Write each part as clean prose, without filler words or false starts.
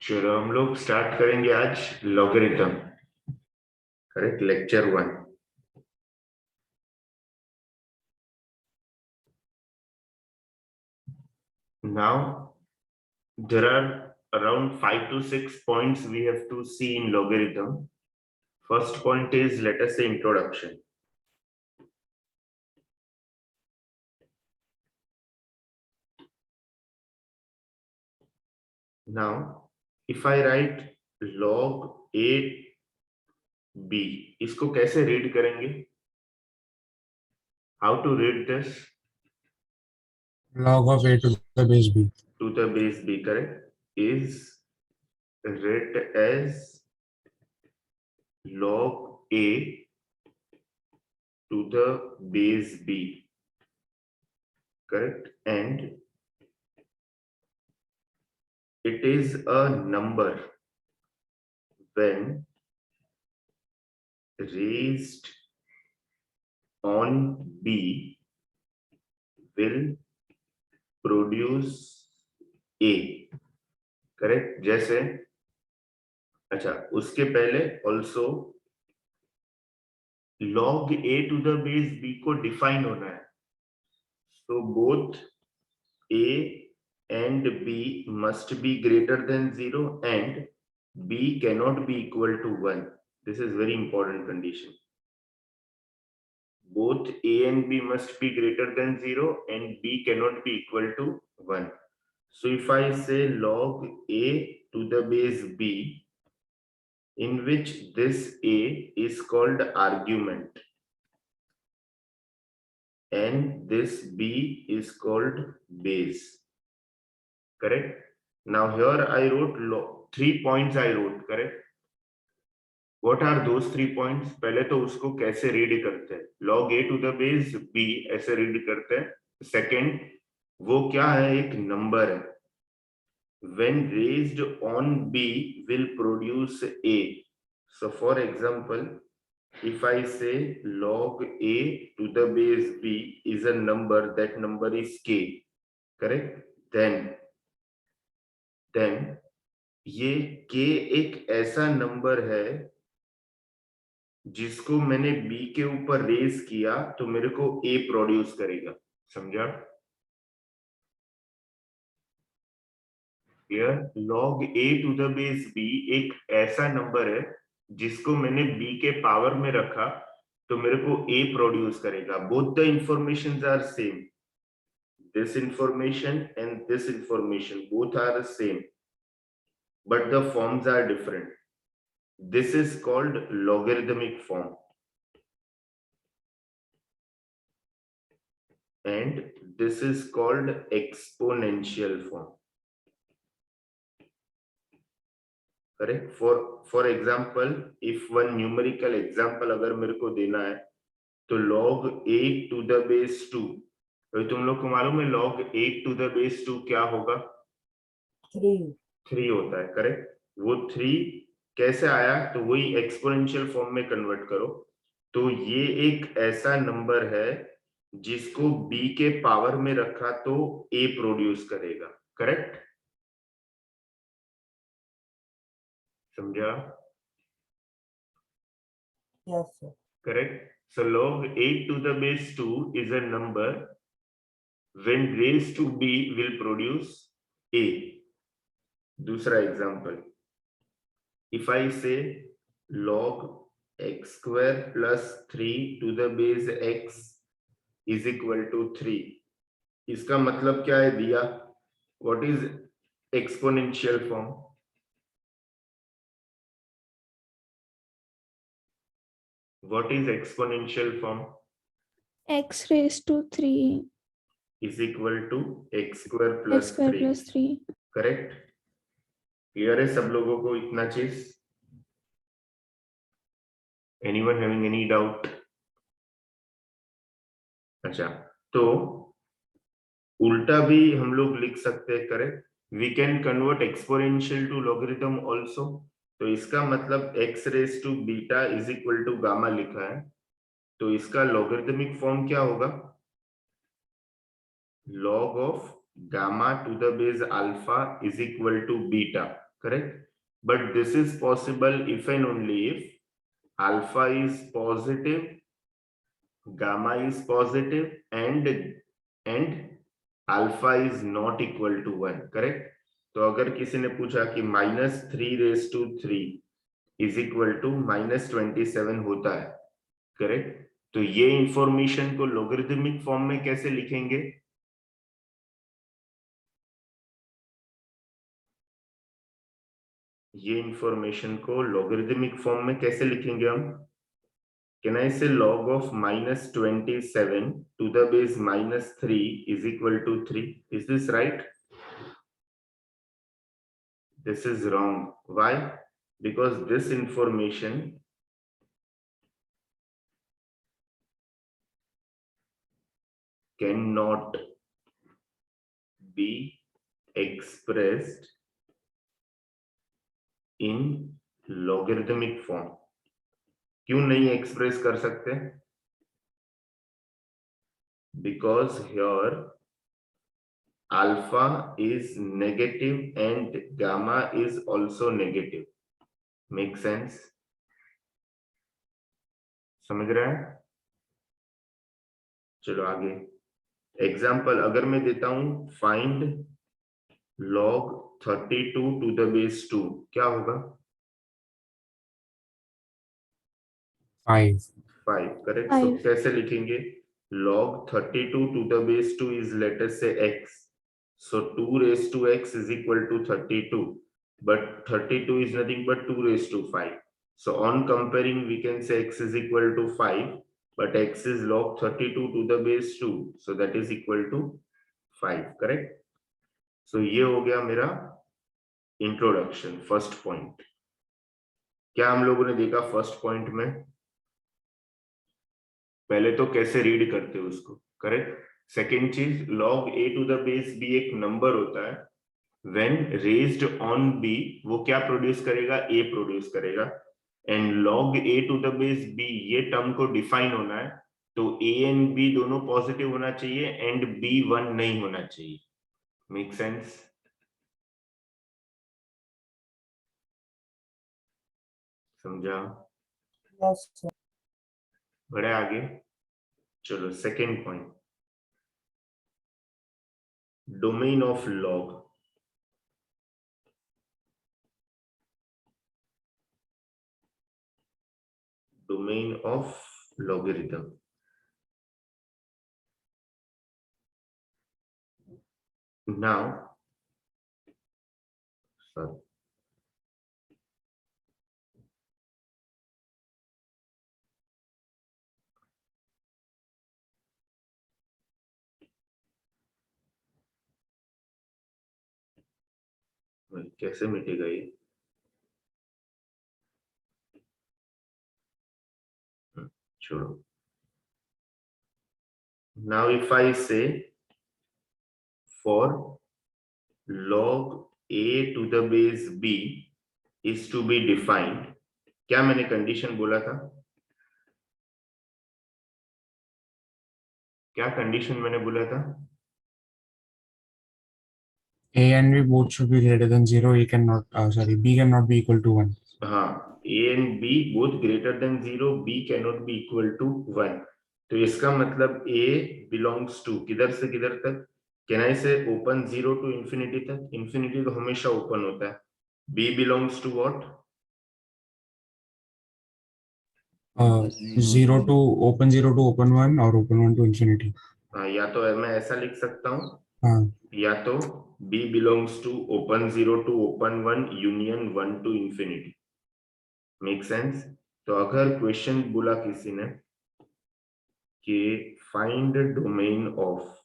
चलो हम लोग स्टार्ट करेंगे आज logarithm. Correct, lecture 1। Now there are around 5 to 6 points we have to see in logarithm. First point is, let us say, introduction. Now if I write log a b, इसको कैसे read करेंगे? How to read this? Log of a to the base b. To the base b, correct, is read as log a to the base b, correct, and it is a number when raised on b will produce a, correct. जैसे अच्छा, उसके पहले also log a to the base b को define होना है। So both a and b must be greater than 0 and b cannot be equal to 1. This is very important condition. Both a and b must be greater than 0 and b cannot be equal to 1. So if I say log a to the base b, in which this a is called argument and this b is called base, correct? Now here I wrote 3 points I wrote, correct? What are those 3 points? पहले तो उसको कैसे read करते हैं, log a to the base b ऐसे read करते हैं। Second, वो क्या है, एक नंबर है, when raised on b will produce a. So for example, if I say log a to the base b is a number, that number is k, correct, then ये k एक ऐसा number है जिसको मैंने b के ऊपर raise किया तो मेरे को a प्रोड्यूस करेगा। समझा? Clear? log a to the base b एक ऐसा नंबर है जिसको मैंने b के पावर में रखा तो मेरे को a प्रोड्यूस करेगा। Both the informations are same, this information and this information both are the same, but the forms are different. This is called logarithmic form and this is called exponential form, correct? For example, if one numerical example अगर मेरे को देना है तो log 8 to the base 2, तो तुम लोग को मालूम है log 8 to the base 2 क्या होगा? 3 होता है, करेक्ट? वो 3 कैसे आया, तो वही एक्सपोनेंशियल फॉर्म में कन्वर्ट करो तो ये एक ऐसा नंबर है जिसको b के पावर में रखा तो a प्रोड्यूस करेगा, करेक्ट? समझा? Yes, sir. Correct. So log 8 to the base 2 is a number when raised to b will produce a. दूसरा example, if I say log x square plus 3 to the base x is equal to 3, इसका मतलब क्या है दिया? What is exponential form? What is exponential form? X raised to 3 Is equal to x square x plus square 3. plus 3. Correct? Clear है सब लोगों को इतना चीज? Anyone having any doubt? अच्छा, तो उल्टा भी हम लोग लिख सकते हैं, correct? We can convert exponential to logarithm also. तो इसका मतलब x raise to beta is equal to gamma लिखा है, तो इसका लॉगरिथमिक फॉर्म क्या होगा? log of gamma to the base alpha is equal to beta, correct? But this is possible if and only if alpha is positive, gamma is positive, and alpha is not equal to 1, correct? तो अगर किसी ने पूछा कि -3⁻³ is equal to -27 होता है, correct? तो ये इंफॉर्मेशन को लॉगरिथमिक फॉर्म में कैसे लिखेंगे? ये इंफॉर्मेशन को लॉगरिथमिक फॉर्म में कैसे लिखेंगे हम? Can I say log of -27 to the base -3 is equal to 3? Is this right? This is wrong. Why? Because this information cannot be expressed in logarithmic form. क्यों नहीं एक्सप्रेस कर सकते? Because here alpha is negative and gamma is also negative. Make sense? समझ रहा है? चलो आगे example अगर मैं देता हूं, find log 32 to the base 2, क्या होगा? 5. 5, करेक्ट? तो 5. कैसे लिखेंगे? log 32 to the base 2 is, let us say, x. So 2 raised to x is equal to 32, but 32 is nothing but 2 raised to 5. So on comparing, we can say x is equal to 5, but x is log 32 to the base 2, so that is equal to 5, correct? So ये हो गया मेरा introduction, first point. क्या हम लोगों ने देखा first point में? पहले तो कैसे रीड करते हो उसको, करेक्ट? सेकेंड चीज, log a to the base b एक नंबर होता है, when raised on b वो क्या प्रोड्यूस करेगा? a प्रोड्यूस करेगा, and log a to the base b ये टर्म को डिफाइन होना है, तो a एंड b दोनों पॉजिटिव होना चाहिए एंड b 1 नहीं होना चाहिए। Make sense? समझा? बढ़े आगे, चलो second point, domain of log. Domain of logarithm. Now sorry, कैसे मिटेगा ये? छोड़ो। Now if I say for log a to the base b is to be defined, क्या मैंने कंडीशन बोला था? क्या कंडीशन मैंने बोला था? A and B both should be greater than 0. A cannot, B cannot be equal to 1. हाँ, a and b both greater than 0, b cannot be equal to 1. तो इसका मतलब a belongs to किधर से किधर तक? Can I say open 0 to infinity तक? Infinity तो हमेशा ओपन होता है। b belongs to what? 0 to open 1 और open 1 to infinity. हाँ, या तो मैं ऐसा लिख सकता हूँ, हाँ, या तो b belongs to open 0 to open 1 union 1 to infinity. Make sense? तो अगर क्वेश्चन बोला किसी ने कि find domain of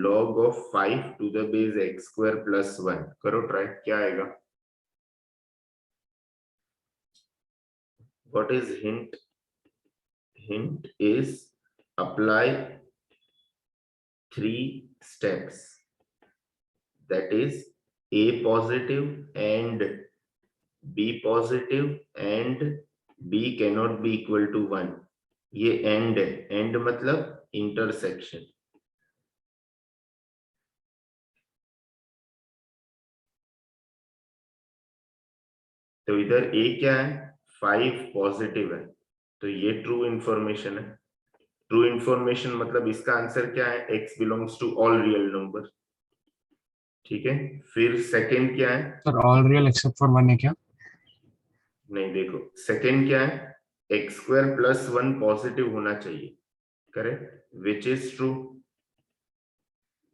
log of 5 to the base x square plus 1, करो ट्राई, क्या आएगा? What is hint? Hint is apply 3 steps, that is a positive and b positive and b cannot be equal to 1. ये and है, and मतलब intersection. तो इधर a क्या है, 5 पॉजिटिव है, तो ये ट्रू इंफॉर्मेशन है। ट्रू इंफॉर्मेशन मतलब इसका आंसर क्या है, x belongs to all real number. ठीक है, फिर सेकंड क्या है, sir all real except for 1 है क्या? नहीं देखो सेकंड क्या है, एक्स स्क्वायर प्लस 1 पॉजिटिव होना चाहिए, करेक्ट, विच इज ट्रू।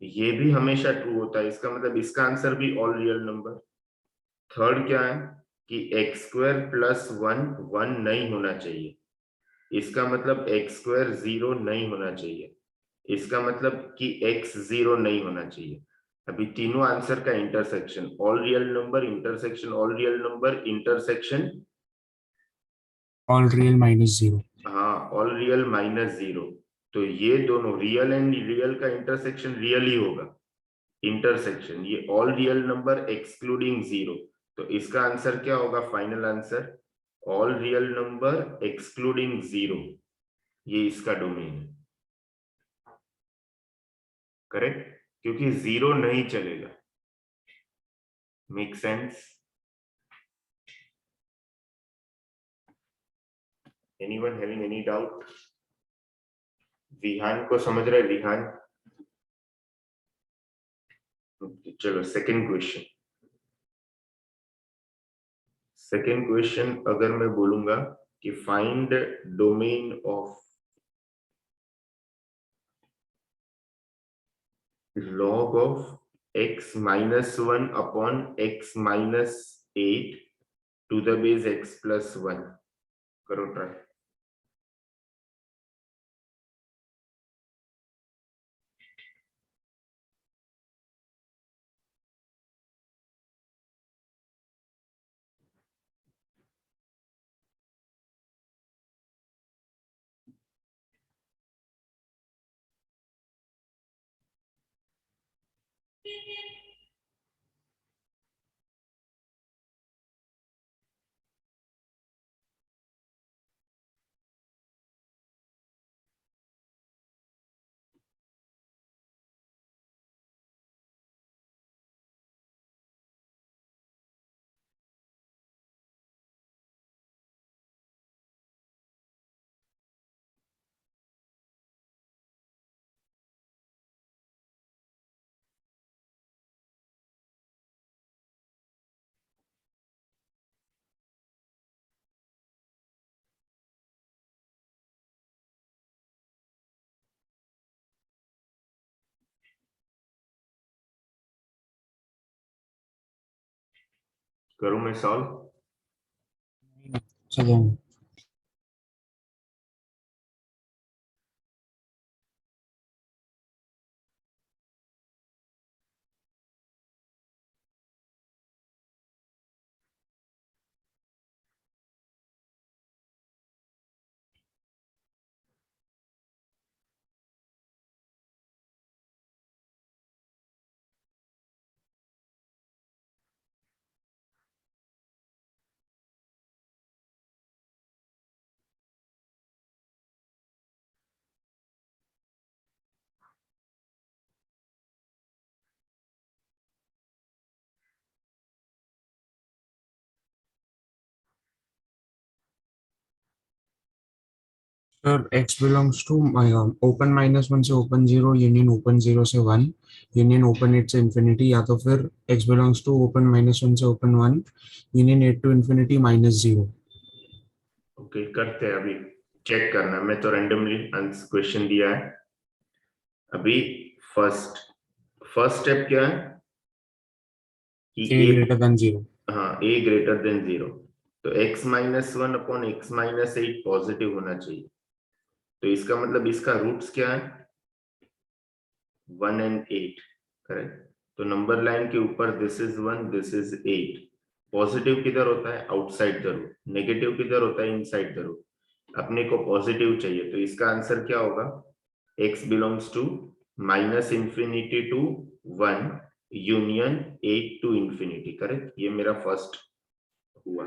ये भी हमेशा ट्रू होता है, इसका मतलब इसका आंसर भी ऑल रियल नंबर। थर्ड क्या है कि एक्स स्क्वायर प्लस 1 1 नहीं होना चाहिए, इसका मतलब एक्स स्क्वायर 0 नहीं होना चाहिए, इसका मतलब कि x 0 नहीं होना चाहिए। अभी तीनों आंसर का intersection, all real number intersection all real number intersection, all real minus 0। हाँ ऑल रियल माइनस 0। तो ये दोनों रियल एंड रियल का इंटरसेक्शन रियल ही होगा, इंटरसेक्शन, ये ऑल रियल नंबर एक्सक्लूडिंग 0। तो इसका आंसर क्या होगा, final answer all real number excluding 0, ये इसका डोमेन है, करेक्ट, क्योंकि 0 नहीं चलेगा। Make sense? Anyone having any doubt? Vihaan को समझ रहे, विहान? चलो सेकंड क्वेश्चन। सेकंड क्वेश्चन अगर मैं बोलूंगा कि find domain of log of x minus 1 upon x minus 8 to the base x plus 1, करो ट्राई। करूं मैं सॉल्व? चलो sir x belongs to open -1 से ओपन 0, यूनियन ओपन 0 से 1, यूनियन ओपन 8 से इंफिनिटी, या तो फिर x बिलोंग्स टू ओपन -1 से open 1, union 8 to infinity -0। Okay करते हैं, अभी चेक करना, मैं तो रैंडमली क्वेश्चन दिया है। अभी फर्स्ट फर्स्ट स्टेप क्या है कि a ग्रेटर देन 0। हाँ a ग्रेटर देन 0, तो x minus 1 upon x minus 8 positive होना चाहिए। तो इसका मतलब इसका रूट्स क्या है, 1 and 8, करेक्ट। तो नंबर लाइन के ऊपर this is 1 this is 8। Positive किधर होता है, आउटसाइड द रूट, नेगेटिव किधर होता है, इनसाइड द रूट। अपने को पॉजिटिव चाहिए, तो इसका आंसर क्या होगा, x belongs to minus infinity to 1 union 8 to infinity, correct, ये मेरा फर्स्ट हुआ।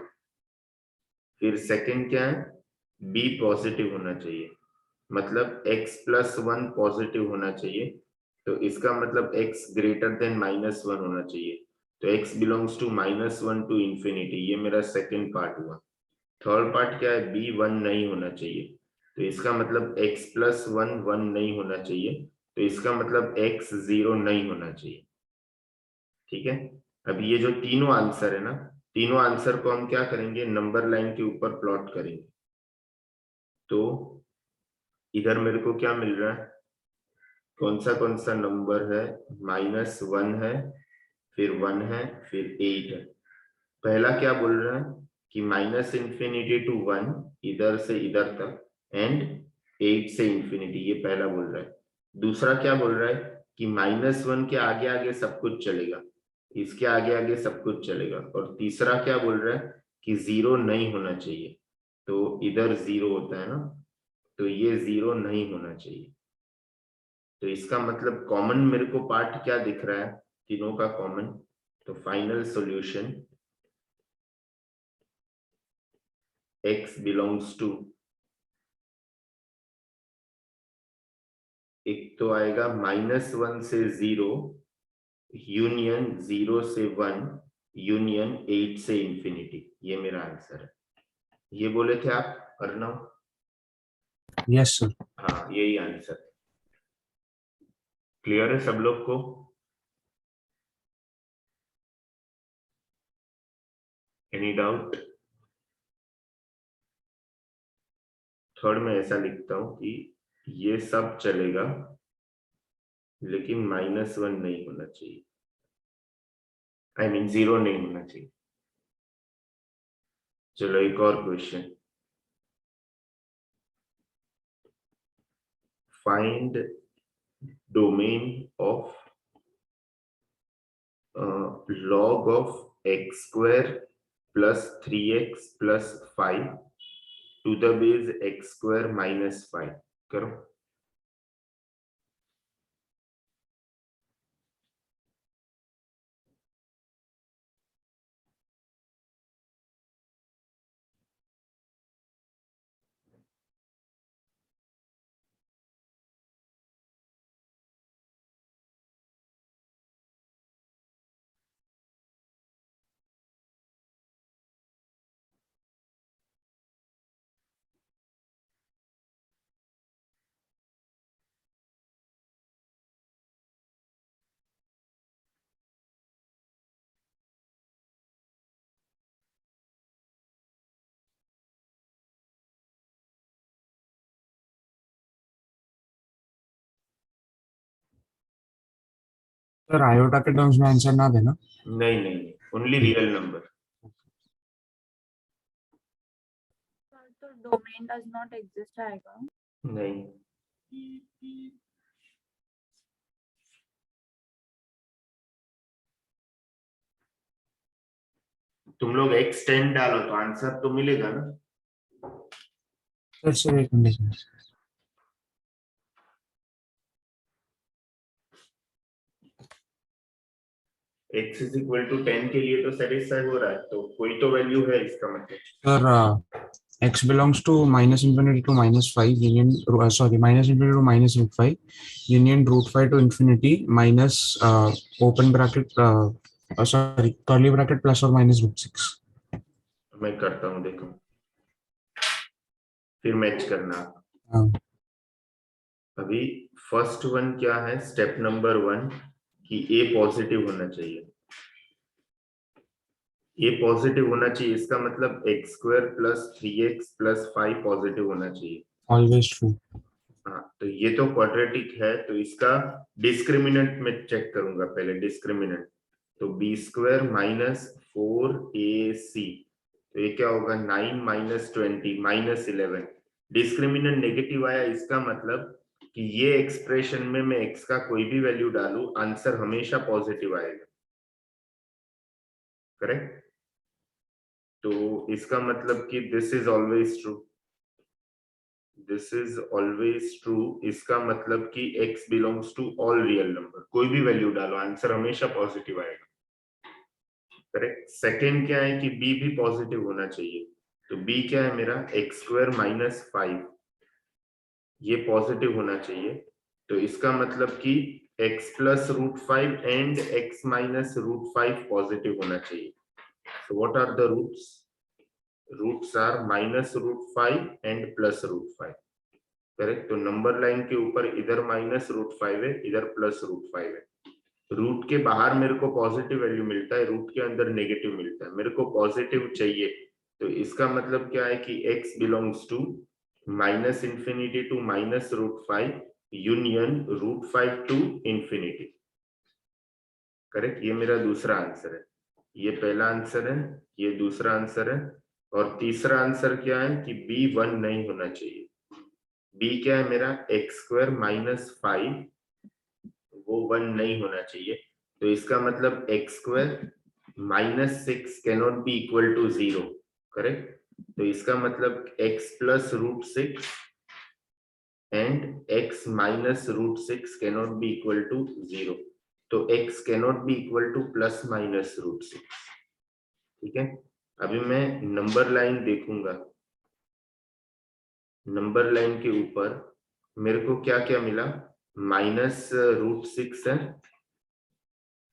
फिर सेकंड क्या है, b पॉजिटिव होना चाहिए, मतलब x प्लस 1 पॉजिटिव होना चाहिए, तो इसका मतलब x ग्रेटर देन -1 होना चाहिए। तो x belongs to -1 to infinity, ये मेरा सेकंड पार्ट हुआ। थर्ड पार्ट क्या है, b 1 नहीं होना चाहिए, तो इसका मतलब x प्लस 1 1 नहीं होना चाहिए, तो इसका मतलब x 0 नहीं होना चाहिए। ठीक है, अब ये जो तीनों आंसर है ना, तीनों आंसर को हम क्या करेंगे, नंबर लाइन के ऊपर प्लॉट करेंगे। तो इधर मेरे को क्या मिल रहा है, कौन सा नंबर है, -1 है, फिर 1 है, फिर 8 है। पहला क्या बोल रहा है कि -इंफिनिटी टू 1 इधर से इधर तक एंड 8 से इंफिनिटी, ये पहला बोल रहा है। दूसरा क्या बोल रहा है कि -1 के आगे आगे सब कुछ चलेगा, इसके आगे आगे सब कुछ चलेगा। और तीसरा क्या बोल रहा है कि 0 नहीं होना चाहिए, तो इधर 0 होता है ना, तो ये 0 नहीं होना चाहिए। तो इसका मतलब कॉमन मेरे को पार्ट क्या दिख रहा है, तीनों का कॉमन। तो final solution x belongs to, एक तो आएगा -1 से 0 यूनियन 0 से 1 यूनियन 8 से इंफिनिटी, ये मेरा आंसर है। ये बोले थे आप अर्णव? Yes sir. हाँ, यही आंसर। क्लियर है सब लोग को? Any doubt? थर्ड में ऐसा लिखता हूं कि ये सब चलेगा लेकिन -1 नहीं होना चाहिए, आई मीन 0 नहीं होना चाहिए। चलो एक और question, find domain of log of x square plus 3x plus 5 to the base x square minus 5। करो। सर आयोटा के टर्म्स में आंसर ना देना। नहीं नहीं नहीं, ओनली रियल नंबर। तो डोमेन डज नॉट एग्जिस्ट आएगा। नहीं, तुम लोग x10 डालो तो आंसर तो मिलेगा ना। सर एक minute. x is equal to 10 के लिए तो सेटिस्फाई हो रहा है, तो कोई तो वैल्यू है इसका मतलब। Sir x belongs to -infinity to -5 union sorry -infinity to -5 union √5 to infinity minus open bracket sorry curly bracket plus or minus √6। मैं करता हूँ, देखो फिर मैच करना। हाँ अभी फर्स्ट वन क्या है, स्टेप नंबर 1 कि a पॉजिटिव होना चाहिए। ये पॉजिटिव होना चाहिए, इसका मतलब x square plus 3x plus 5 positive होना चाहिए। always true। हाँ, तो ये तो क्वाड्रेटिक है, तो इसका डिस्क्रिमिनेंट में चेक करूंगा पहले, डिस्क्रिमिनेंट। तो b स्क्वायर माइनस 4ac, तो ये क्या होगा, 9 माइनस 20 माइनस 11। डिस्क्रिमिनेंट नेगेटिव आया, इसका मतलब कि ये एक्सप्रेशन में मैं x का कोई भी वैल्यू डालूं, आंसर हमेशा पॉजिटिव आएगा। करेक्ट? तो इसका मतलब कि this is always true, this is always true. इसका मतलब कि x belongs to all real number, कोई भी वैल्यू डालो आंसर हमेशा पॉजिटिव आएगा। करेक्ट? सेकेंड क्या है कि b भी पॉजिटिव होना चाहिए, तो b क्या है मेरा, x स्क्वायर माइनस 5, ये पॉजिटिव होना चाहिए। तो इसका मतलब कि x plus root 5 and x minus root 5 positive होना चाहिए. So what are the roots? Roots are minus root 5 and plus root 5. Correct. तो नंबर लाइन के ऊपर इधर माइनस रूट 5 है, इधर प्लस रूट 5 है. रूट के बाहर मेरे को पॉजिटिव वैल्यू मिलता है, रूट के अंदर नेगेटिव मिलता है. मेरे को पॉजिटिव चाहिए, तो इसका मतलब क्या है कि x belongs to minus infinity to minus root 5 union root 5 to infinity. Correct. ये मेरा दूसरा आंसर है. ये पहला आंसर है, ये दूसरा आंसर है, और तीसरा आंसर क्या है कि b 1 नहीं होना चाहिए. b क्या है मेरा एक्स स्क्वायर माइनस 5, वो 1 नहीं होना चाहिए. तो इसका मतलब x square minus 6 cannot be equal to 0. Correct. तो इसका मतलब x plus root 6 and x minus root 6 cannot be equal to 0. तो x cannot be equal to plus minus root 6. ठीक है. अभी मैं नंबर लाइन देखूंगा. नंबर लाइन के ऊपर मेरे को क्या क्या मिला, माइनस रूट 6 है,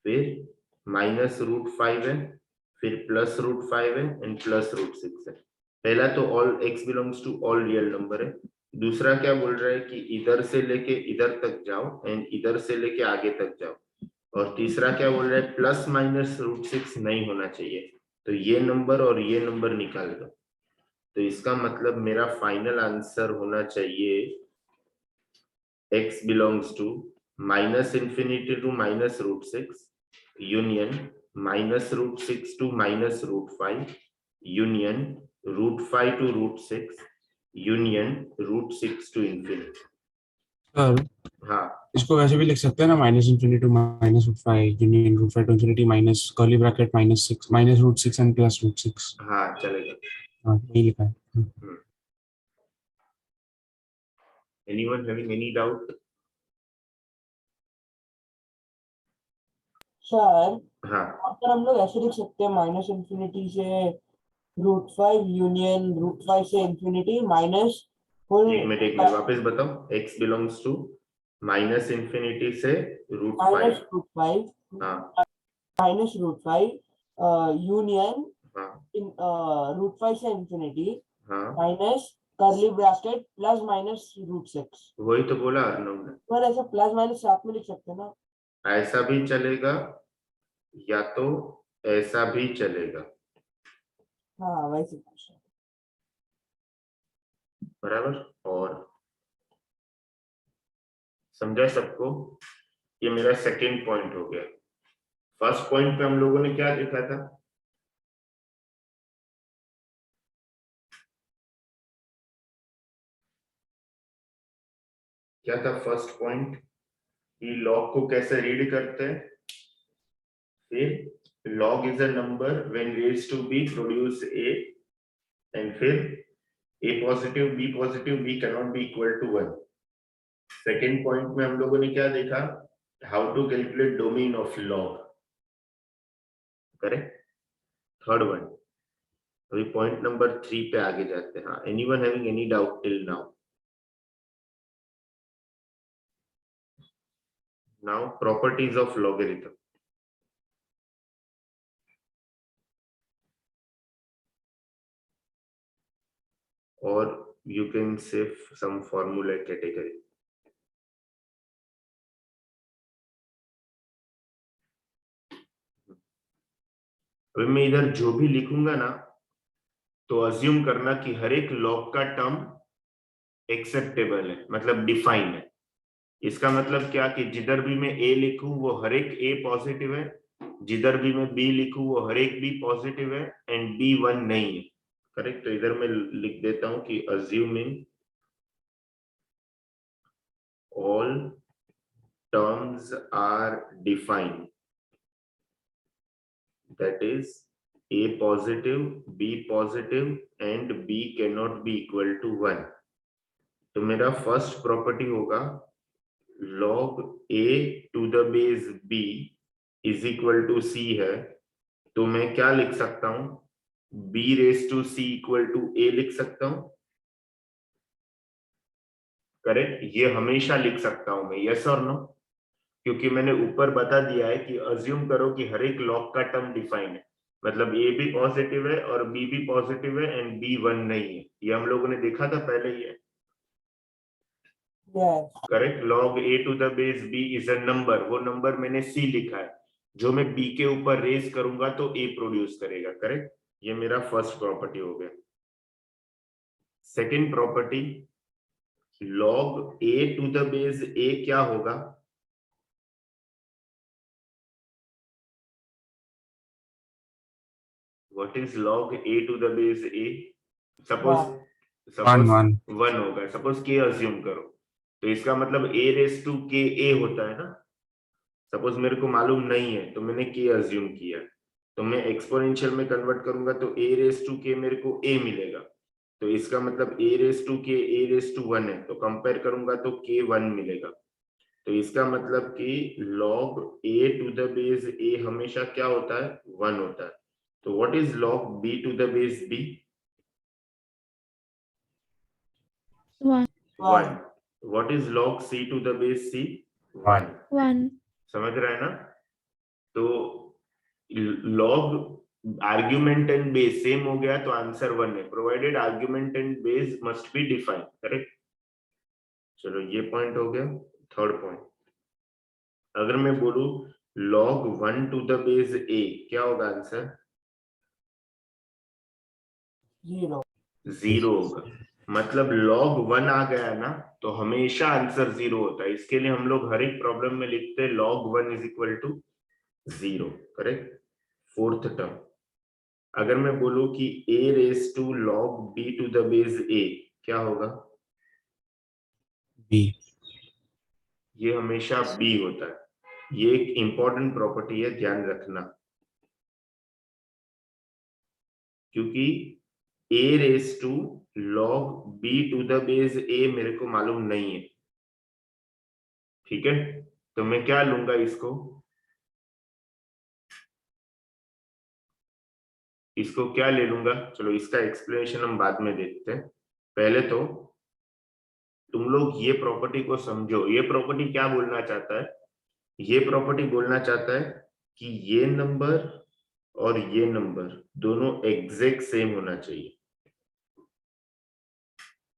फिर माइनस रूट 5 है, फिर प्लस रूट 5 है एंड प्लस रूट 6 है. पहला तो all x belongs to all real number है. दूसरा क्या बोल रहा है कि इधर से लेके इधर तक जाओ एंड इधर से लेके आगे तक जाओ. और तीसरा क्या बोल रहा है, प्लस माइनस रूट 6 नहीं होना चाहिए. तो ये नंबर और ये नंबर निकाल दो. तो इसका मतलब मेरा फाइनल आंसर होना चाहिए x belongs to minus infinity to minus root 6 union minus root 6 to minus root 5 union root 5 to root 6 union root 6 to infinity. Sir हाँ इसको वैसे भी लिख सकते हैं ना, minus infinity to minus root 5 union root 5 to infinity minus curly bracket minus 6 minus root 6 and plus root 6. हाँ चलेगा. हाँ यही लिखा है. Anyone having any doubt? Sir हाँ अगर हम लोग ऐसे लिख सकते हैं माइनस इंफिनिटी से रूट 5 यूनियन रूट 5 से इंफिनिटी माइनस फुल एक मिनट वापस बताओ. x belongs to minus infinity से रूट 5. माइनस रूट 5 हाँ माइनस रूट 5 यूनियन हाँ रूट 5 से इंफिनिटी हाँ minus curly bracket plus minus root 6. वही तो बोला अर्नव ने. पर ऐसा प्लस माइनस साथ में लिख सकते हैं ना. ऐसा भी चलेगा या तो ऐसा भी चलेगा. हाँ वैसे पूछा. बराबर. और समझा सबको. ये मेरा सेकंड पॉइंट हो गया. फर्स्ट पॉइंट पे हम लोगों ने क्या देखा था, क्या था फर्स्ट पॉइंट, कि लॉग को कैसे रीड करते हैं. फिर log is a number when raised to b produce a, and फिर a positive b cannot be equal to 1. Second point में हम लोगों ने क्या देखा, how to calculate domain of log. Correct. Third one. अभी पॉइंट नंबर 3 पे आगे जाते हैं. हाँ, anyone having any doubt till now? Now properties of logarithm. or you can say some formula category. अभी मैं इधर जो भी लिखूंगा ना, तो अज्यूम करना कि हर एक लॉग का टर्म एक्सेप्टेबल है, मतलब डिफाइन है. इसका मतलब क्या कि जिधर भी मैं a लिखूं वो हर एक a पॉजिटिव है, जिधर भी मैं b लिखूं वो हर एक b पॉजिटिव है एंड b 1 नहीं है. करेक्ट. तो इधर मैं लिख देता हूं कि assuming all terms are defined, that is a positive, b positive and b cannot be equal to 1. तो मेरा फर्स्ट प्रॉपर्टी होगा log a to the base b is equal to c है, तो मैं क्या लिख सकता हूं, b raised to c equal to a लिख सकता हूं. करेक्ट. ये हमेशा लिख सकता हूं मैं, यस और नो. क्योंकि मैंने ऊपर बता दिया है कि अज्यूम करो कि हर एक लॉग का टर्म डिफाइन है, मतलब ए भी पॉजिटिव है और बी भी पॉजिटिव है एंड बी 1 नहीं है। ये हम लोगों ने देखा था पहले ही है, yes, correct. Log a to the base b is a number, वो नंबर मैंने सी लिखा है, जो मैं बी के ऊपर रेज करूंगा तो ए प्रोड्यूस करेगा, करेक्ट। ये मेरा फर्स्ट प्रॉपर्टी हो गया। Second property, log a to the base a क्या होगा? What is log a to the base a? Suppose 1 1 होगा, सपोज के अज्यूम करो, तो इसका मतलब ए रेस टू के ए होता है ना। सपोज मेरे को मालूम नहीं है तो मैंने के अज्यूम किया, तो मैं एक्सपोनेंशियल में कन्वर्ट करूंगा तो ए रेस टू के मेरे को ए मिलेगा, तो इसका मतलब ए रेस टू के ए रेस टू 1 है, तो कंपेयर करूंगा तो के 1 मिलेगा। तो इसका मतलब कि log a to the base a हमेशा क्या होता है? 1 होता है। तो what is log b to the base b? 1. 1. What is log c to the base c? 1. 1. समझ रहे हैं ना? तो log argument and base same हो गया तो आंसर 1 है, provided argument and base must be defined, correct. चलो ये पॉइंट हो गया। थर्ड पॉइंट, अगर मैं बोलूं log 1 to the base a क्या होगा आंसर? 0. 0 होगा। मतलब log 1 आ गया ना तो हमेशा आंसर 0 होता है, इसके लिए हम लोग हर एक प्रॉब्लम में लिखते हैं log 1 is equal to 0, correct. Fourth term, अगर मैं बोलूं कि a raise to log b to the base a क्या होगा? b ये हमेशा b होता है। ये एक इंपॉर्टेंट प्रॉपर्टी है, ध्यान रखना, क्योंकि a raise to log b to the base a मेरे को मालूम नहीं है, ठीक है। तो मैं क्या लूंगा इसको क्या ले लूंगा? चलो इसका एक्सप्लेनेशन हम बाद में देखते हैं। पहले तो तुम लोग ये प्रॉपर्टी को समझो। ये प्रॉपर्टी क्या बोलना चाहता है? ये प्रॉपर्टी बोलना चाहता है कि ये नंबर और ये नंबर दोनों एग्जैक्ट सेम होना चाहिए।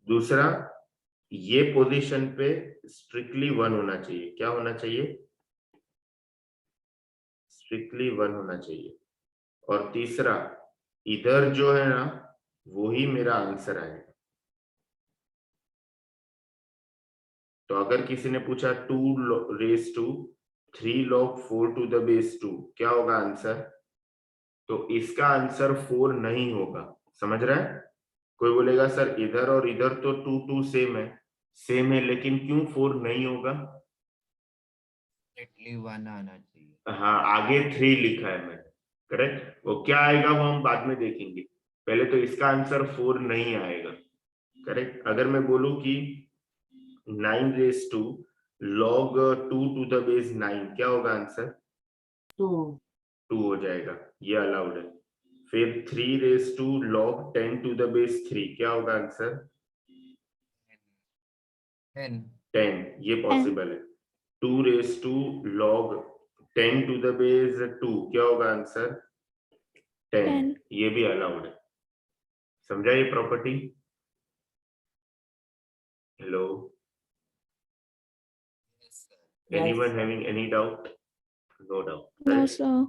दूसरा, ये पोजीशन पे स्ट्रिक्टली 1 होना चाहिए। क्या होना चाहिए? स्ट्रिक्टली 1 होना चाहिए। और तीसरा, इधर जो है ना वो ही मेरा आंसर आएगा। तो अगर किसी ने पूछा 2 raise to 3 log 4 to the base 2 क्या होगा आंसर? तो इसका आंसर 4 नहीं होगा, समझ रहा है? कोई बोलेगा सर इधर और इधर तो 2 2 सेम है, लेकिन क्यों 4 नहीं होगा? 1 आना चाहिए। हाँ, आगे 3 लिखा है मैंने, करेक्ट। वो क्या आएगा वो हम बाद में देखेंगे, पहले तो इसका आंसर 4 नहीं आएगा, करेक्ट। अगर मैं बोलूं कि 9 raise to log 2 to the base 9 क्या होगा आंसर? 2. 2 हो जाएगा, ये अलाउड है। फिर 3 raise to log 10 to the base 3 क्या होगा आंसर? 10, ये पॉसिबल है। 2 raise to log 10 to the base 2 क्या होगा आंसर? 10, 10. ये भी अलाउड है। समझा ये property? Hello, anyone having any doubt? No doubt, No, sir.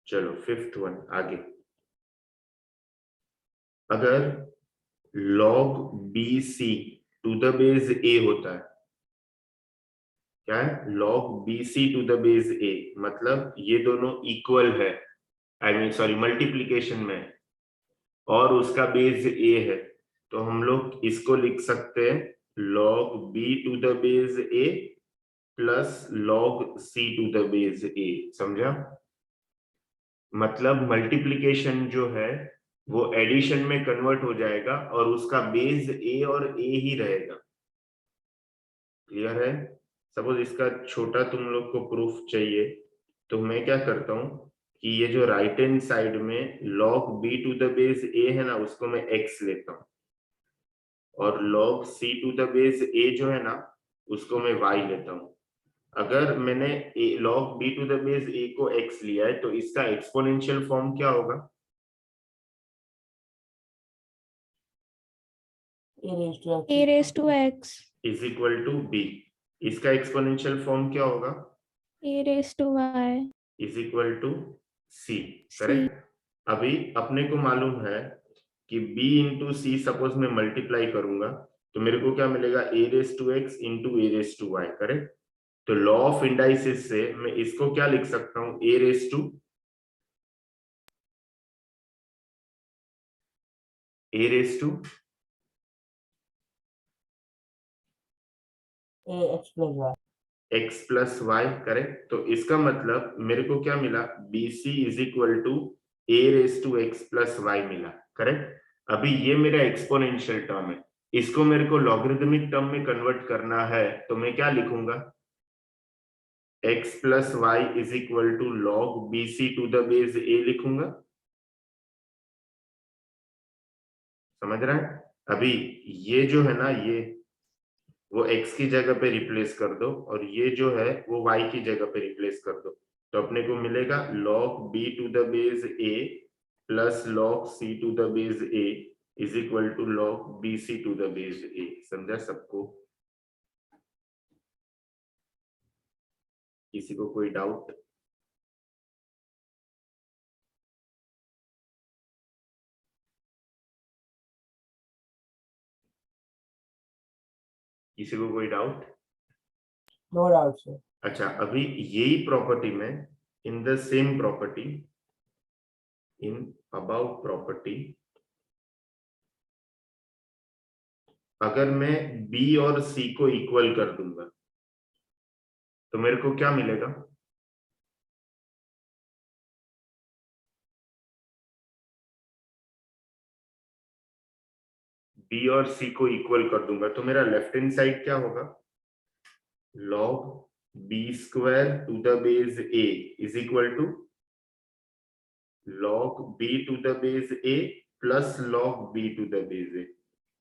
चलो फिफ्थ वन आगे। अगर log bc to the base a होता है, क्या है? log bc to the base a मतलब ये दोनों इक्वल है, आई मीन सॉरी मल्टीप्लीकेशन में, और उसका बेस a है, तो हम लोग इसको लिख सकते हैं log b to the base a plus log c to the base a। समझा? मतलब मल्टीप्लीकेशन जो है वो एडिशन में कन्वर्ट हो जाएगा और उसका बेस a और a ही रहेगा। क्लियर है? सपोज इसका छोटा तुम लोग को प्रूफ चाहिए तो मैं क्या करता हूं कि ये जो राइट हैंड साइड में log b to the base a है ना उसको मैं x लेता हूं, और log c to the base a जो है ना उसको मैं y लेता हूं। अगर मैंने log b to the base a को x लिया है तो इसका एक्सपोनेंशियल फॉर्म क्या होगा? a a raised raised to x to x, is equal to b। इसका एक्सपोनेंशियल फॉर्म क्या होगा? a raised to y, is equal to c। c, correct. अभी अपने को मालूम है कि b इंटू सी सपोज मैं मल्टीप्लाई करूंगा तो मेरे को क्या मिलेगा? a raise to x into a raise to y। Correct. तो लॉ ऑफ इंडाइसिस से मैं इसको क्या लिख सकता हूं? a raise to x plus y x plus Y. Correct. तो इसका मतलब मेरे को क्या मिला? BC is equal to a raise to x plus y मिला। करेक्ट। अभी ये मेरा एक्सपोनेंशियल टर्म है, इसको मेरे को लॉगरिदमिक टर्म में कन्वर्ट करना है तो मैं क्या लिखूंगा? x plus y is equal to log BC to the base a लिखूंगा। समझ रहा है? अभी ये जो है ना, ये वो x की जगह पे रिप्लेस कर दो और ये जो है वो y की जगह पे रिप्लेस कर दो तो अपने को मिलेगा log b to the base a plus log c to the base a is equal to log bc to the base a। समझा सबको? किसी को कोई डाउट? किसी को कोई डाउट? no doubt sir अच्छा, अभी यही प्रॉपर्टी में in the same property in above property अगर मैं b और c को इक्वल कर दूंगा तो मेरे को क्या मिलेगा? b और c को इक्वल कर दूंगा तो मेरा लेफ्ट हैंड साइड क्या होगा? log b square to the base a is equal to log b to the base a plus log b to the base a।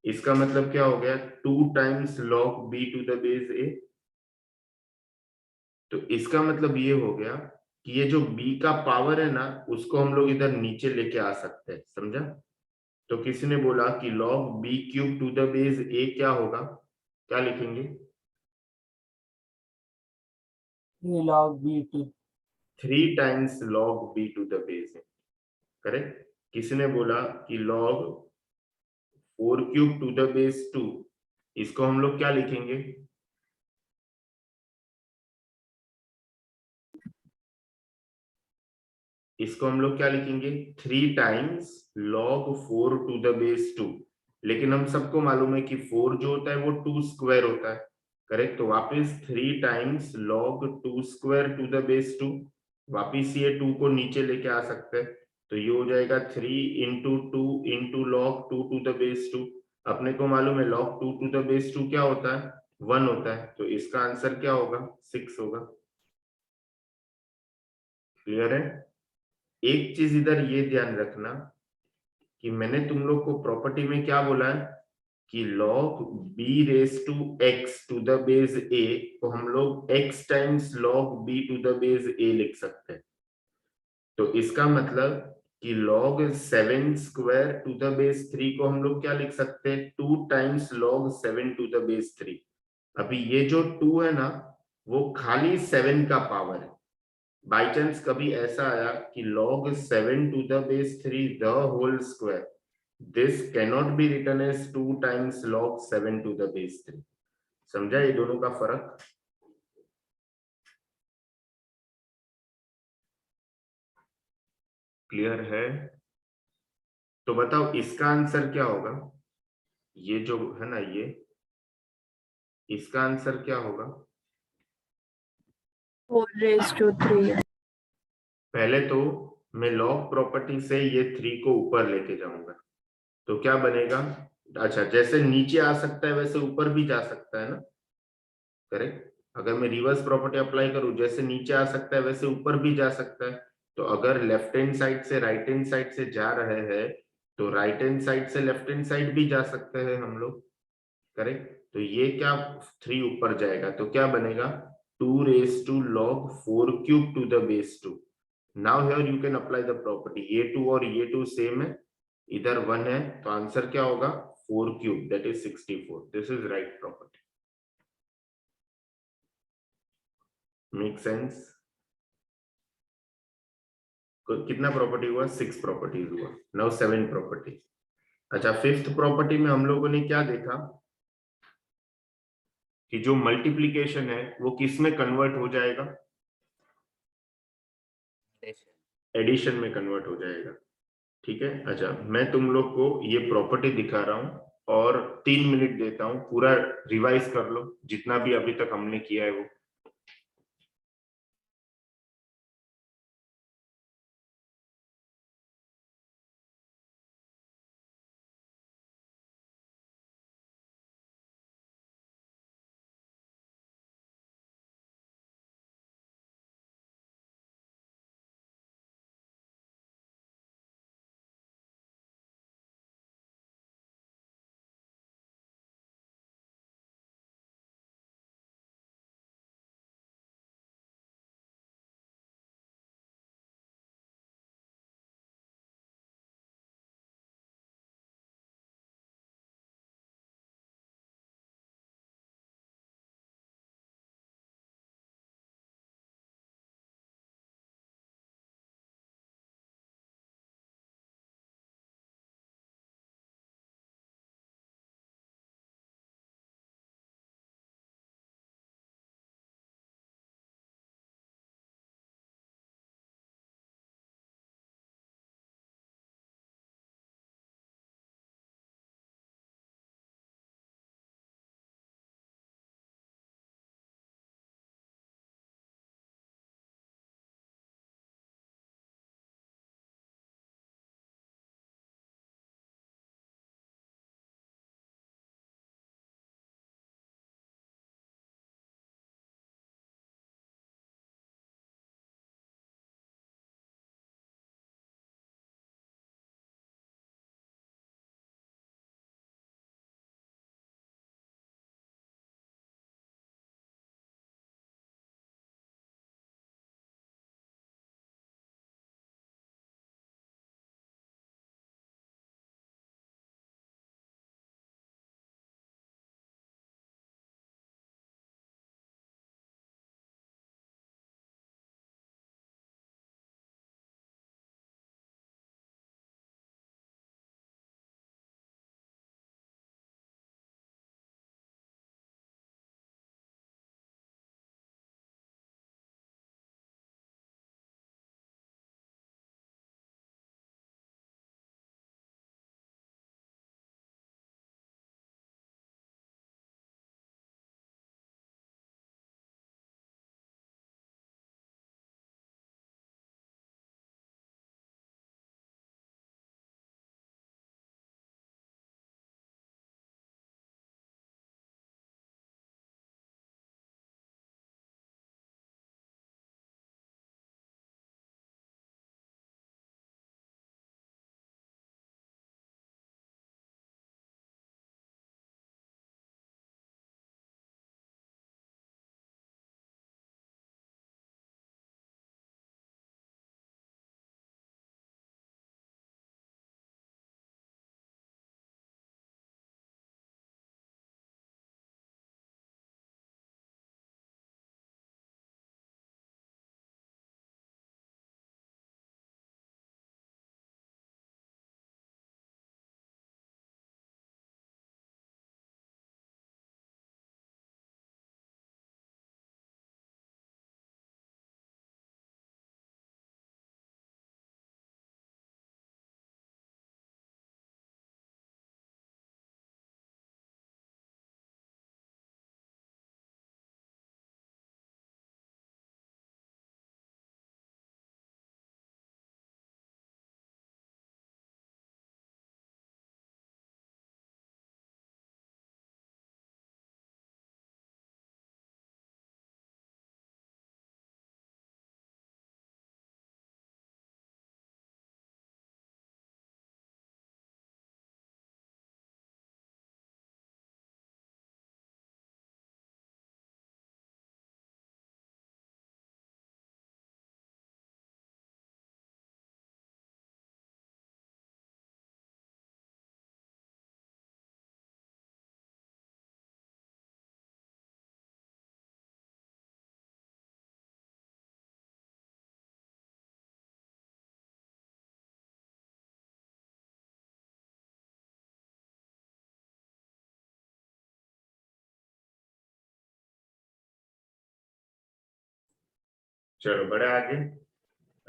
इसका मतलब क्या हो गया? 2 times log b to the base a। तो इसका मतलब ये हो गया कि ये जो b का पावर है ना उसको हम लोग इधर नीचे लेके आ सकते हैं। समझा? तो किसी ने बोला कि log b cube to the base a क्या होगा? क्या लिखेंगे? 3 log b to 3 times log b to the base a। करेक्ट। किसी ने बोला कि log 4 cube to the base 2, इसको हम लोग क्या लिखेंगे? इसको हम लोग क्या लिखेंगे? 3 times log 4 to the base 2। लेकिन हम सबको मालूम है कि 4 जो होता है वो 2 स्क्वायर होता है। करेक्ट। तो वापस 3 times log 2 square to the base 2। वापिस ये 2 को नीचे लेके आ सकते हैं तो ये हो जाएगा 3 into 2 into log 2 to the base 2। अपने को मालूम है log 2 टू द बेस 2 क्या होता है? 1 होता है। तो इसका आंसर क्या होगा? 6 होगा। क्लियर है? एक चीज इधर ये ध्यान रखना कि मैंने तुम लोग को प्रॉपर्टी में क्या बोला है कि log b raise to x to the base a को हम लोग x times log b to the base a लिख सकते हैं। तो इसका मतलब कि log 7 square to the base 3 को हम लोग क्या लिख सकते हैं? 2 times log 7 to the base 3। अभी ये जो 2 है ना वो खाली 7 का पावर है। बाई चांस कभी ऐसा आया कि log 7 to the base 3 the whole square, this cannot be written as 2 times log 7 to the base 3। समझा ये दोनों का फर्क? क्लियर है? तो बताओ इसका आंसर क्या होगा? ये जो है ना ये, इसका आंसर क्या होगा? 4 raised to 3। पहले तो मैं log प्रॉपर्टी से ये 3 को ऊपर लेके जाऊंगा तो क्या बनेगा? अच्छा, जैसे नीचे आ सकता है वैसे ऊपर भी जा सकता है ना। करेक्ट। अगर मैं रिवर्स प्रॉपर्टी अप्लाई करूं, जैसे नीचे आ सकता है वैसे ऊपर भी जा सकता है। तो अगर लेफ्ट हैंड साइड से राइट हैंड साइड से जा रहे हैं तो राइट हैंड साइड से लेफ्ट हैंड साइड भी जा सकते हैं हम लोग। करेक्ट। तो ये क्या 3 ऊपर जाएगा तो क्या बनेगा? 2 raised to log 4 cube to the base 2. Now here you can apply the property. ये 2 और ये 2 सेम है, इधर 1 है, तो आंसर क्या होगा? 4 cube, that is 64. This is right property. Make sense? कितना प्रॉपर्टी हुआ? 6 प्रॉपर्टीज हुआ. Now 7 property. अच्छा, फिफ्थ प्रॉपर्टी में हम लोगों ने क्या देखा कि जो मल्टीप्लीकेशन है वो किस में कन्वर्ट हो जाएगा? एडिशन में कन्वर्ट हो जाएगा. ठीक है. अच्छा, मैं तुम लोग को ये प्रॉपर्टी दिखा रहा हूं और 3 मिनट देता हूं, पूरा रिवाइज कर लो जितना भी अभी तक हमने किया है वो. चलो बड़े आगे।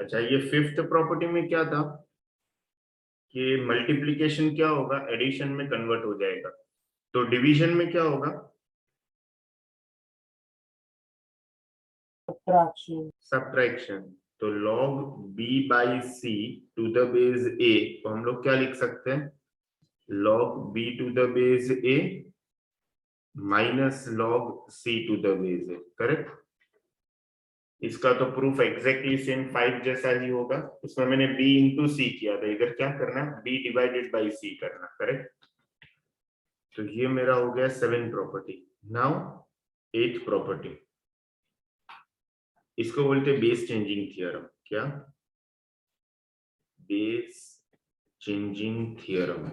अच्छा, ये फिफ्थ प्रॉपर्टी में क्या था कि मल्टीप्लिकेशन क्या होगा, एडिशन में कन्वर्ट हो जाएगा, तो डिवीजन में क्या होगा, सब्ट्रैक्शन। सब्ट्रैक्शन। तो log b by c to the base a को हम लोग क्या लिख सकते हैं, log b to the base a minus log c to the base a, correct. इसका तो प्रूफ एग्जैक्टली सेम 5 जैसा ही होगा, उसमें मैंने b इंटू सी किया था, इधर क्या करना है, b डिवाइडेड बाई सी करना, करेक्ट। तो ये मेरा हो गया 7 प्रॉपर्टी। नाउ 8th प्रॉपर्टी, इसको बोलते बेस चेंजिंग थ्योरम। क्या, base changing theorem.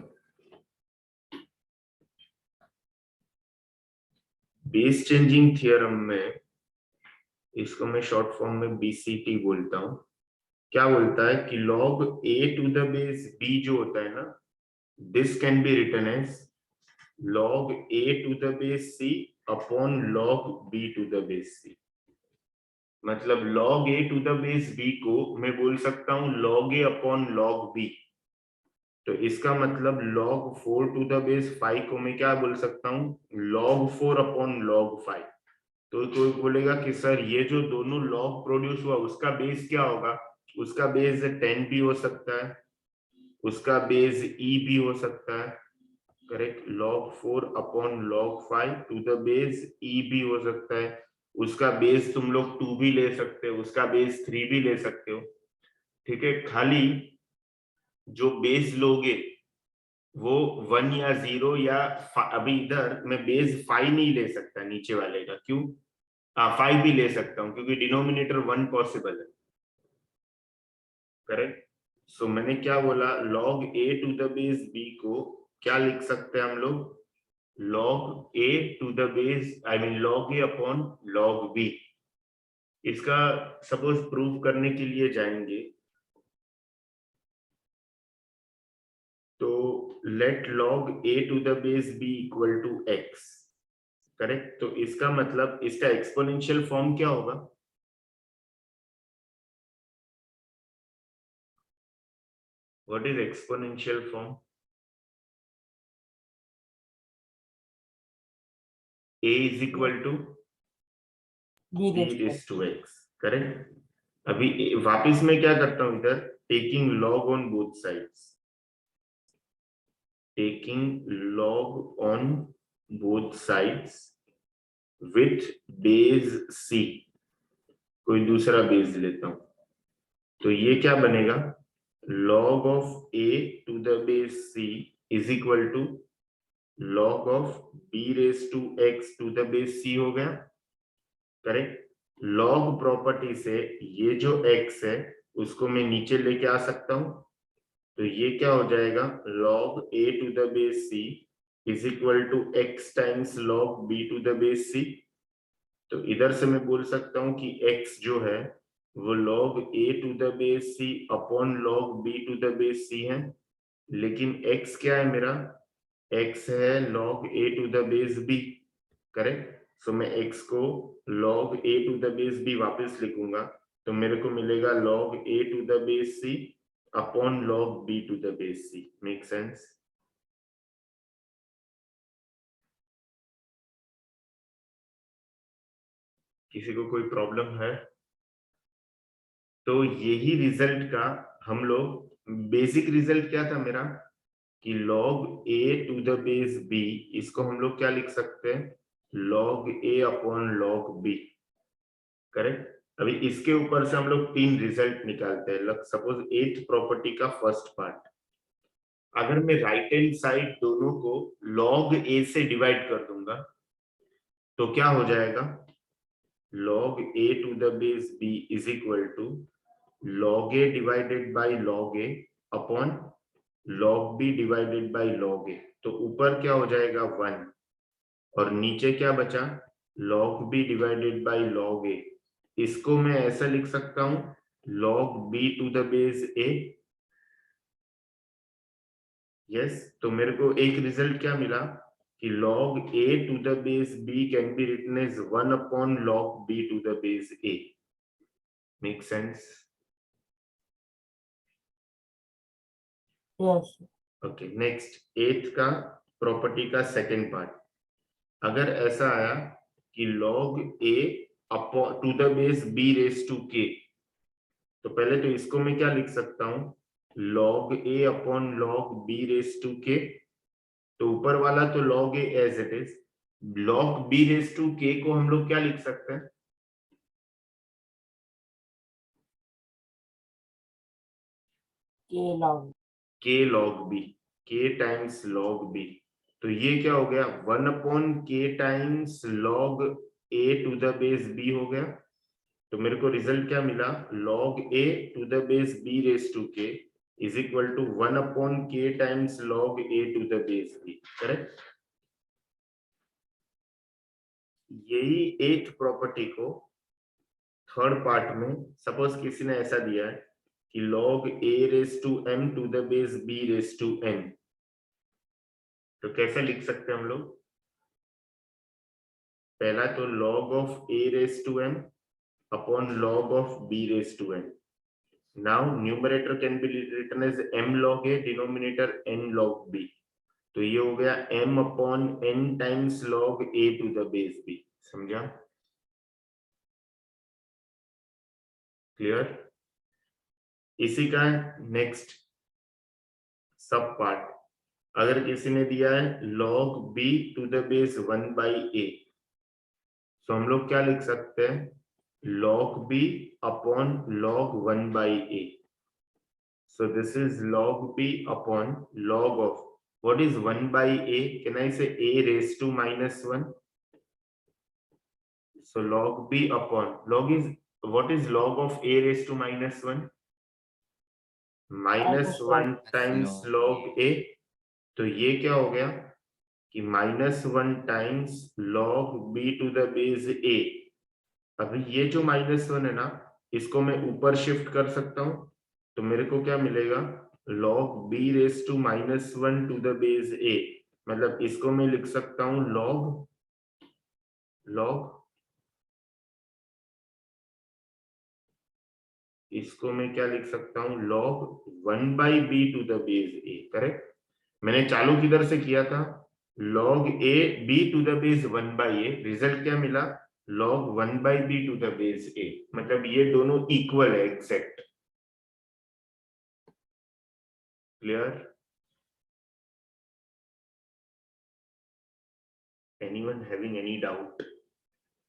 Base changing theorem में इसको मैं शॉर्ट फॉर्म में बीसीटी बोलता हूं। क्या बोलता है कि log a to the base b जो होता है ना, this can be written as log a to the base c upon log b to the base c। मतलब log a to the base b को मैं बोल सकता हूं log a upon log b। तो इसका मतलब log 4 टू द बेस 5 को मैं क्या बोल सकता हूं, log 4 अपॉन log 5। तो कोई बोलेगा कि सर ये जो दोनों लॉग प्रोड्यूस हुआ उसका बेस क्या होगा, उसका बेस 10 भी हो सकता है, उसका बेस e भी हो सकता है, correct. log 4 upon log 5 to the base e भी हो सकता है, उसका बेस तुम लोग 2 भी ले सकते हो, उसका बेस 3 भी ले सकते हो, ठीक है। खाली जो बेस लोगे वो 1 या 0 या अभी इधर मैं बेस 5 नहीं ले सकता नीचे वाले का, क्यों, 5 भी ले सकता हूं क्योंकि डिनोमिनेटर 1 पॉसिबल है, करेक्ट। सो मैंने क्या बोला, log a to the base b को क्या लिख सकते हैं हम लोग, log a to the base I mean log a upon log b। इसका सपोज प्रूव करने के लिए जाएंगे तो let log a to the base b equal to x, correct. तो इसका मतलब इसका एक्सपोनेंशियल फॉर्म क्या होगा, what is exponential form, a is equal to b b raise to x, correct. अभी वापिस मैं क्या करता हूं इधर, taking log on both sides, taking log on both sides with base c, कोई दूसरा बेस लेता हूं, तो ये क्या बनेगा, log of a to the base c is equal to log of b raise to x to the base c हो गया, करेक्ट। log प्रॉपर्टी से ये जो x है उसको मैं नीचे लेके आ सकता हूं, तो ये क्या हो जाएगा, log a to the base c is equal to x times log b to the base c। तो इधर से मैं बोल सकता हूं कि x जो है वो log a to the base c upon log b to the base c है, लेकिन x क्या है मेरा, x है log a to the base b, correct. So मैं x को log a to the base b वापस लिखूंगा, तो मेरे को मिलेगा log a to the base c upon log b to the base c। Make sense. किसी को कोई प्रॉब्लम है, तो यही रिजल्ट का हम लोग, बेसिक रिजल्ट क्या था मेरा कि log a to the base b, इसको हम लोग क्या लिख सकते हैं, log a upon log b, correct. अभी इसके ऊपर से हम लोग 3 रिजल्ट निकालते हैं। सपोज 8th प्रॉपर्टी का फर्स्ट पार्ट, अगर मैं राइट हैंड साइड दोनों को log a से डिवाइड कर दूंगा तो क्या हो जाएगा, log a to the base b is equal to log a divided by log a upon log b divided by log a। तो ऊपर क्या हो जाएगा 1 और नीचे क्या बचा, log b divided by log a। इसको मैं ऐसा लिख सकता हूं log b to the base a, yes. तो मेरे को एक रिजल्ट क्या मिला कि log a to the base b can be written as 1 upon log b to the base a। Make sense? Yes. Okay, next 8th का property का second part. अगर ऐसा आया कि log a upon to the base b raise to k, तो पहले तो इसको मैं क्या लिख सकता हूं, log a upon log b raise to k। तो ऊपर वाला तो log a as it is, log b raise to k को हम लोग क्या लिख सकते हैं, K log k log b, k times log b। तो ये क्या हो गया, 1 अपॉन k times log a to the base b हो गया। तो मेरे को रिजल्ट क्या मिला, log a to the base b raise to k is equal to 1 अपॉन k times log a to the base b। Correct? यही एथ प्रॉपर्टी को थर्ड पार्ट में सपोज किसी ने ऐसा दिया है कि log a raise to m to the base b raise to n, तो कैसे लिख सकते हैं हम लोग, पहला तो log of a raise to m upon log of b raised to n. Now numerator can be written as m log a, denominator n log b. तो ये हो गया m upon n times log a to the base b। समझा? Clear? इसी का next सब part, अगर किसी ने दिया है log b to the base 1 by a, तो हम लोग क्या लिख सकते हैं, log b upon log 1 by a। So this is log b upon log of, what is 1 by a? Can I say a raised to minus 1? So log b upon log is, what is log of a raised to minus 1? Minus 1 times log a। तो ये क्या हो गया कि minus 1 times log b to the base a। अभी ये जो minus 1 है ना, इसको मैं ऊपर शिफ्ट कर सकता हूं, तो मेरे को क्या मिलेगा, log b raise to minus 1 to the base a। मतलब इसको मैं लिख सकता हूं log इसको मैं क्या लिख सकता हूं, log 1 by b to the base a। Correct? मैंने चालू किधर से किया था, log a b to the base 1 by a, result क्या मिला, log 1 by b to the base a। मतलब ये दोनों इक्वल है, exact. Clear? Anyone having any doubt?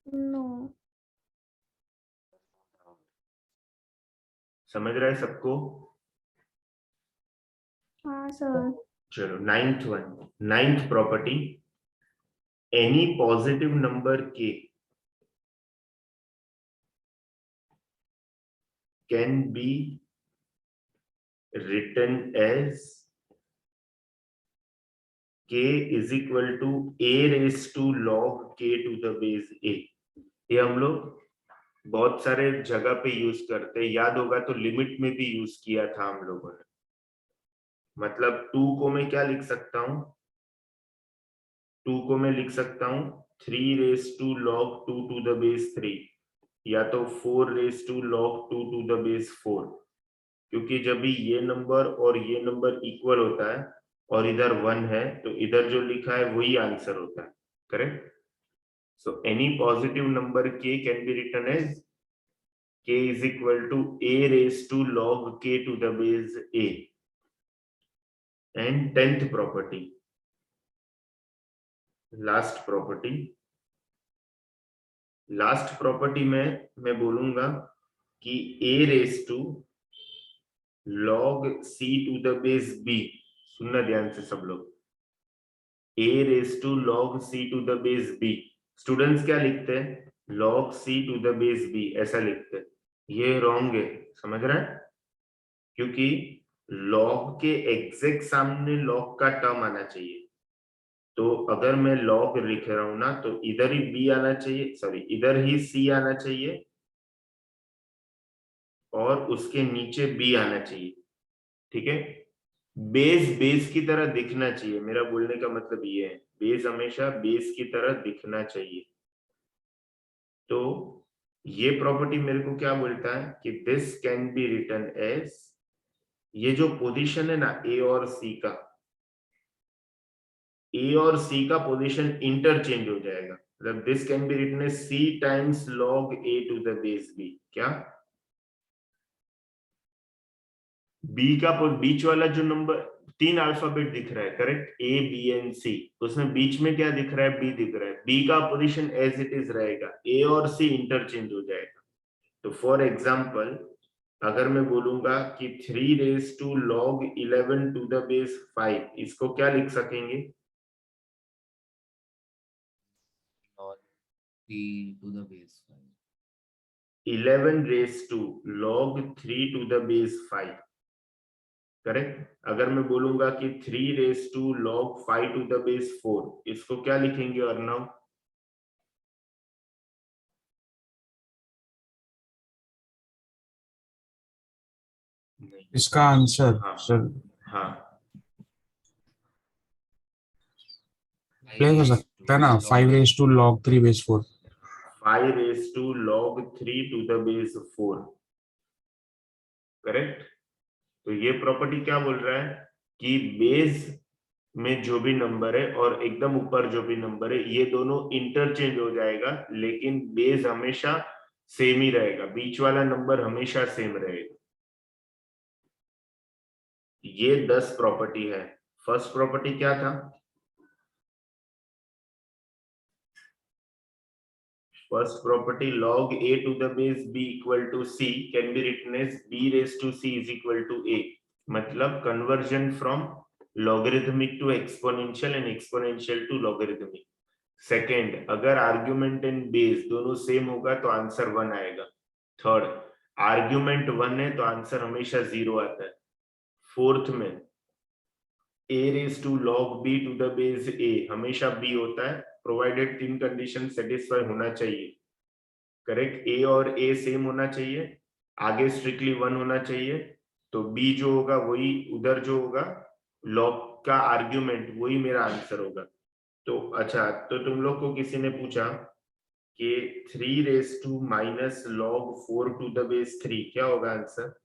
No. समझ रहा है सबको? हाँ सर. चलो ninth property, any positive number k can B written as k is equal to a raised to log k to the base a। ये हम लोग बहुत सारे जगह पे यूज करते हैं, याद होगा तो लिमिट में भी यूज किया था हम लोगों ने। मतलब 2 को मैं क्या लिख सकता हूं, 2 को मैं लिख सकता हूं 3 raise to log 2 to the base 3, या तो 4 raise to log 2 to the base 4। क्योंकि जब भी ये नंबर और ये नंबर इक्वल होता है और इधर 1 है, तो इधर जो लिखा है वही आंसर होता है। Correct? So any positive number k can be written as k is equal to a raised to log k to the base a। And 10th property, last property में मैं बोलूंगा कि a raised to log c to the base b। सुनना ध्यान से सब लोग, a raised to log c to the base b। Students क्या लिखते हैं, log c to the base b ऐसा लिखते हैं, ये रॉन्ग है। समझ रहे हैं? क्योंकि log के एग्जैक्ट सामने log का टर्म आना चाहिए। तो अगर मैं log लिख रहा हूं ना, तो इधर ही b आना चाहिए, सॉरी इधर ही c आना चाहिए और उसके नीचे b आना चाहिए। ठीक है? बेस की तरह दिखना चाहिए, मेरा बोलने का मतलब ये है, बेस हमेशा बेस की तरह दिखना चाहिए। तो ये प्रॉपर्टी मेरे को क्या बोलता है कि this can be written as, ये जो पोजीशन है ना ए और सी का, ए और सी का पोजीशन इंटरचेंज हो जाएगा, मतलब this can be written as c times log a to the base b. क्या बी का बीच वाला जो नंबर, तीन अल्फाबेट दिख रहा है करेक्ट, ए बी एंड सी, उसमें बीच में क्या दिख रहा है, बी दिख रहा है, बी का पोजीशन एज इट इज रहेगा, ए और सी इंटरचेंज हो जाएगा। तो फॉर एग्जाम्पल अगर मैं बोलूंगा कि 3 raise to log 11 to the base 5, इसको क्या लिख सकेंगे, और 3 to the base 5. 11 raise to log 3 to the base 5, correct. अगर मैं बोलूंगा कि 3 raise to log 5 to the base 4, इसको क्या लिखेंगे अर्णव, नहीं, इसका आंसर हाँ। सर हाँ प्ले हो सकता है ना, 5 raised to log 3 base 4। 5 raise to log 3 to the base 4, correct. तो ये प्रॉपर्टी क्या बोल रहा है कि बेस में जो भी नंबर है और एकदम ऊपर जो भी नंबर है, ये दोनों इंटरचेंज हो जाएगा, लेकिन बेस हमेशा सेम ही रहेगा, बीच वाला नंबर हमेशा सेम रहेगा। ये 10 प्रॉपर्टी है। फर्स्ट प्रॉपर्टी क्या था, first property log a to the base b equal to c can be written as b raised to c is equal to a, मतलब conversion from logarithmic to exponential and exponential to logarithmic। Second, अगर argument and base दोनों same होगा तो answer 1 आएगा। Third, argument 1 है तो answer हमेशा 0 आता है। फोर्थ में a raised to log b to the base a हमेशा b होता है, प्रोवाइडेड तीन कंडीशन सेटिस्फाई होना चाहिए, करेक्ट। a और a सेम होना चाहिए, आगे स्ट्रिक्टली 1 होना चाहिए, तो b जो होगा वही उधर जो होगा लॉग का आर्ग्यूमेंट वही मेरा आंसर होगा। तो अच्छा, तो तुम लोग को किसी ने पूछा कि 3 raise to minus log 4 to the base 3 क्या होगा आंसर,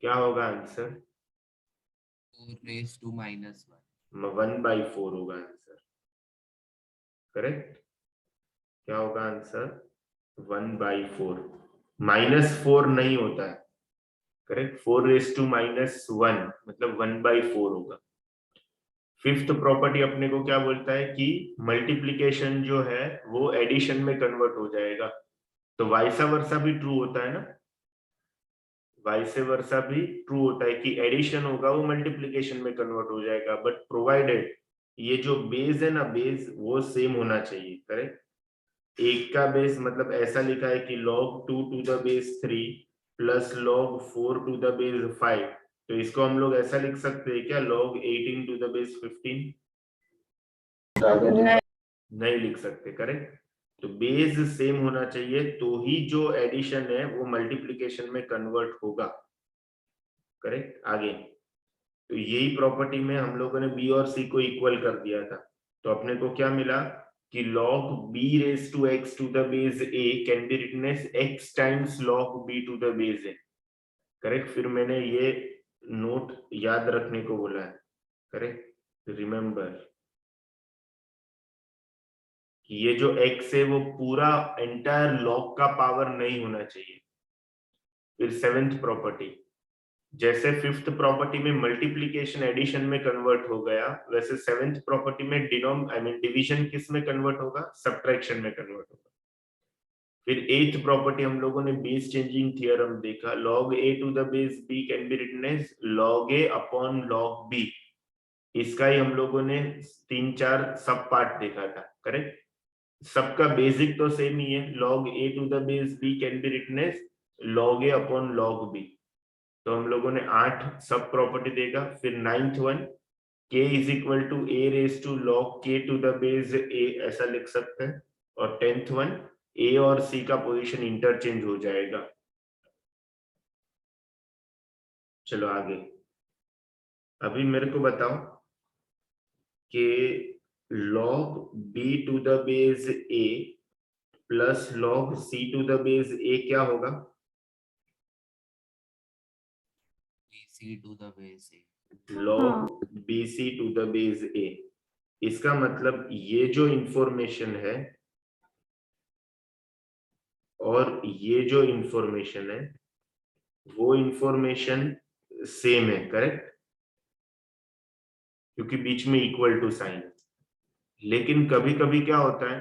क्या होगा आंसर, 4 raised to minus 1. 1/4 होगा आंसर, करेक्ट। क्या होगा आंसर, 1/4, -4 नहीं होता है, करेक्ट। 4 रेज टू माइनस 1 मतलब 1/4 होगा। फिफ्थ प्रॉपर्टी अपने को क्या बोलता है कि मल्टीप्लिकेशन जो है वो एडिशन में कन्वर्ट हो जाएगा, तो वाइसा वर्सा भी ट्रू होता है ना, वाइस वर्सा भी ट्रू होता है कि एडिशन होगा वो मल्टीप्लिकेशन में कन्वर्ट हो जाएगा, बट प्रोवाइडेड ये जो बेस है ना, बेस वो सेम होना चाहिए, करेक्ट। एक का बेस मतलब ऐसा लिखा है कि log 2 to the base 3 plus log 4 to the base 5, तो इसको हम लोग ऐसा लिख सकते हैं क्या, log 18 टू द बेस 15, नहीं लिख सकते, करेक्ट। तो बेस सेम होना चाहिए तो ही जो एडिशन है वो मल्टीप्लिकेशन में कन्वर्ट होगा, करेक्ट। आगे तो यही प्रॉपर्टी में हम लोगों ने बी और सी को इक्वल कर दिया था, तो अपने को क्या मिला कि log b raised to x to the base a can be written as x times log b to the base a, correct. फिर मैंने ये नोट याद रखने को बोला है, करेक्ट, रिमेम्बर कि ये जो x है वो पूरा एंटायर लॉग का पावर नहीं होना चाहिए। फिर सेवेंथ प्रॉपर्टी, जैसे फिफ्थ प्रॉपर्टी में मल्टीप्लिकेशन एडिशन में कन्वर्ट हो गया, वैसे सेवेंथ प्रॉपर्टी में डिवीजन किस में कन्वर्ट होगा, सब्ट्रैक्शन में कन्वर्ट होगा। फिर एथ प्रॉपर्टी हम लोगों ने बेस चेंजिंग थियरम देखा, log a to the base b can be written as log a upon log b, इसका ही हम लोगों ने 3-4 सब पार्ट देखा था, करेक्ट। सबका बेसिक तो सेम ही है, log a to the base b can be written as log a upon log b, तो हम लोगों ने 8 सब प्रॉपर्टी देखा। फिर 9th one, k is equal to a raise to log k to the base a ऐसा लिख सकते हैं, और 10th वन, a और c का पोजीशन इंटरचेंज हो जाएगा। चलो आगे, अभी मेरे को बताओ कि log b to the base a plus log c to the base a क्या होगा? C to the base A. log bc to the base a। इसका मतलब ये जो इंफॉर्मेशन है और ये जो इंफॉर्मेशन है वो इंफॉर्मेशन सेम है, करेक्ट? क्योंकि बीच में इक्वल टू साइन। लेकिन कभी कभी क्या होता है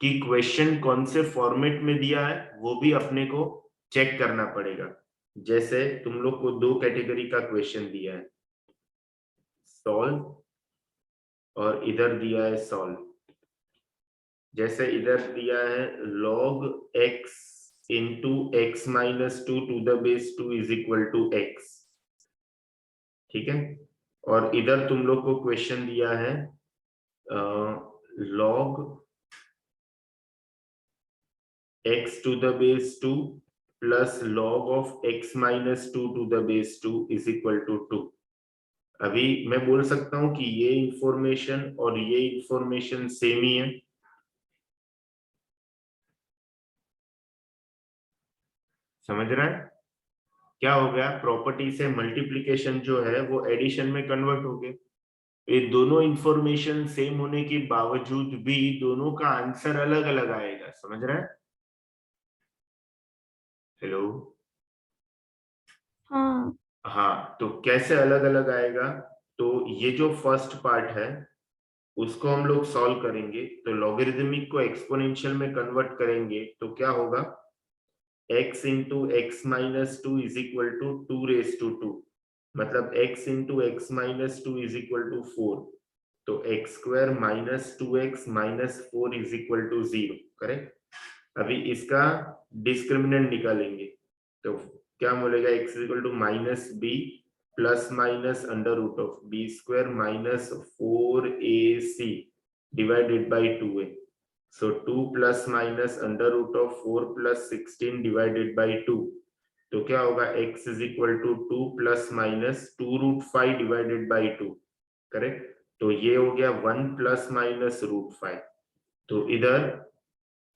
कि क्वेश्चन कौन से फॉर्मेट में दिया है वो भी अपने को चेक करना पड़ेगा। जैसे तुम लोग को दो कैटेगरी का क्वेश्चन दिया है, सॉल्व और इधर दिया है सॉल्व। जैसे इधर दिया है log x into x minus 2 to the base 2 is equal to x, ठीक है? और इधर तुम लोग को क्वेश्चन दिया है log x to the base 2 plus log of x minus 2 to the base 2 is equal to 2। अभी मैं बोल सकता हूं कि ये इंफॉर्मेशन और ये इंफॉर्मेशन सेम ही है। समझ रहा है क्या हो गया? प्रॉपर्टी से मल्टीप्लिकेशन जो है वो एडिशन में कन्वर्ट हो गए। ये दोनों इंफॉर्मेशन सेम होने के बावजूद भी दोनों का आंसर अलग अलग आएगा। समझ रहा है? हेलो? हाँ हाँ, तो कैसे अलग अलग आएगा? तो ये जो फर्स्ट पार्ट है उसको हम लोग सॉल्व करेंगे, तो लॉगरिदमिक को एक्सपोनेंशियल में कन्वर्ट करेंगे तो क्या होगा? x into x minus 2 is equal to 2 raised to 2, मतलब x into x minus 2 is equal to 4, तो x square minus 2x minus 4 is equal to 0, correct? अभी इसका डिस्क्रिमिनेंट निकालेंगे तो क्या बोलेगा? x is equal to minus b plus minus under root of b square minus 4ac divided by 2a। So 2 plus minus under root of 4 plus 16 divided by 2, तो क्या होगा? x is equal to 2 plus minus 2 root 5 divided by 2, correct? तो ये हो गया 1 plus minus root 5। तो इधर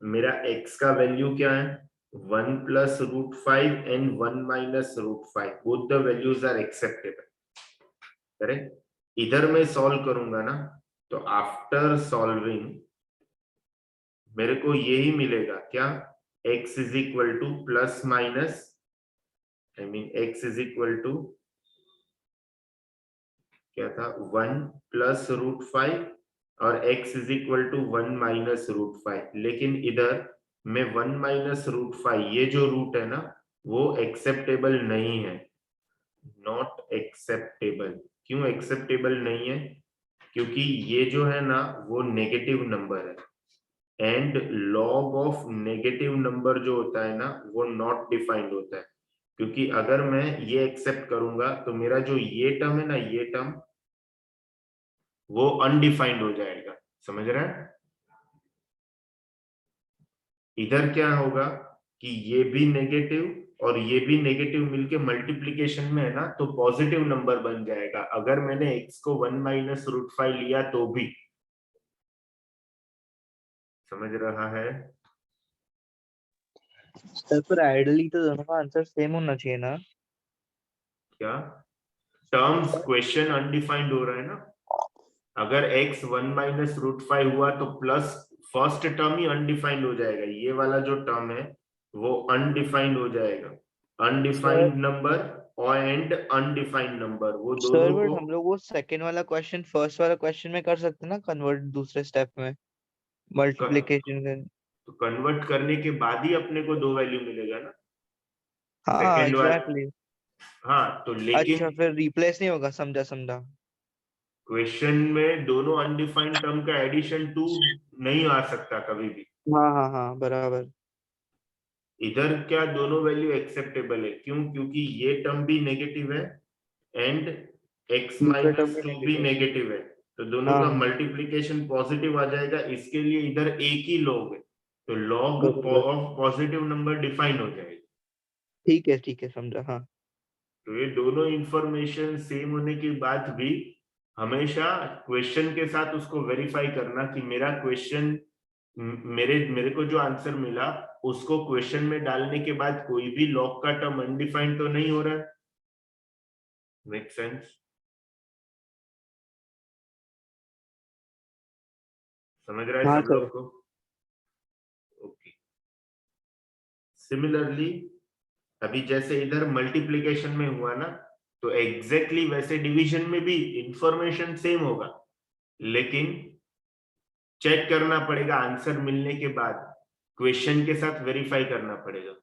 मेरा x का वैल्यू क्या है? 1 plus root 5 and 1 minus root 5, both the values are acceptable, correct? इधर मैं सॉल्व करूंगा ना, तो आफ्टर सॉल्विंग मेरे को यही मिलेगा क्या? x is equal to plus minus x is equal to क्या था? 1 प्लस रूट 5 और x is equal to 1 minus root 5। लेकिन इधर में 1 माइनस रूट 5 ये जो रूट है ना वो एक्सेप्टेबल नहीं है, नॉट एक्सेप्टेबल। क्यों एक्सेप्टेबल नहीं है? क्योंकि ये जो है ना वो नेगेटिव नंबर है, and log of negative number जो होता है ना वो नॉट डिफाइंड होता है। क्योंकि अगर मैं ये एक्सेप्ट करूंगा तो मेरा जो ये टर्म है ना, ये टर्म वो अनडिफाइंड हो जाएगा। समझ रहा है? इधर क्या होगा कि ये भी नेगेटिव और ये भी नेगेटिव मिलके मल्टीप्लीकेशन में है ना तो पॉजिटिव नंबर बन जाएगा। अगर मैंने x को 1 माइनस रूट 5 लिया तो भी। समझ रहा है? सर पर आइडियली तो दोनों का आंसर सेम होना चाहिए ना? क्या टर्म्स क्वेश्चन अनडिफाइंड हो रहा है ना? अगर x 1 माइनस रूट 5 हुआ तो प्लस फर्स्ट टर्म ही अनडिफाइंड हो जाएगा, ये वाला जो टर्म है वो अनडिफाइंड हो जाएगा। अनडिफाइंड नंबर और एंड अनडिफाइंड नंबर वो सर दोनों बट को हम लोग वो सेकंड वाला क्वेश्चन फर्स्ट वाला क्वेश्चन में कर सकते हैं ना, कन्वर्ट दूसरे स्टेप में मल्टीप्लिकेशन का। तो कन्वर्ट करने के बाद ही अपने को दो वैल्यू मिलेगा ना हाँ सेकेंड वाला। एग्जैक्टली। हाँ तो अच्छा लेकिन फिर रिप्लेस नहीं होगा, समझा समझा। क्वेश्चन में दोनों अनडिफाइंड टर्म का एडिशन 2 नहीं आ सकता कभी भी। हाँ हाँ हाँ बराबर। इधर क्या दोनों वैल्यू एक्सेप्टेबल है? क्यों? क्योंकि ये टर्म भी नेगेटिव है एंड x दूसरा टर्म माइनस भी 2 भी नेगेटिव। नेगेटिव है, तो दोनों हाँ का हाँ मल्टीप्लिकेशन पॉजिटिव आ जाएगा। इसके लिए इधर एक ही लॉग है तो लॉग बराबर। ऑफ पॉजिटिव नंबर डिफाइन हो जाएगा। ठीक है समझा हाँ। तो ये दोनों इंफॉर्मेशन सेम होने के बाद भी हमेशा क्वेश्चन के साथ उसको वेरीफाई करना कि मेरा क्वेश्चन, मेरे मेरे को जो आंसर मिला उसको क्वेश्चन में डालने के बाद कोई भी लॉग का टर्म अनडिफाइंड तो नहीं हो रहा है। Make sense? समझ रहा है हाँ सब सर। लोग को? ओके। सिमिलरली अभी जैसे इधर मल्टीप्लिकेशन में हुआ ना, तो एग्जैक्टली वैसे डिवीजन में भी इंफॉर्मेशन सेम होगा, लेकिन चेक करना पड़ेगा आंसर मिलने के बाद, क्वेश्चन के साथ वेरीफाई करना पड़ेगा।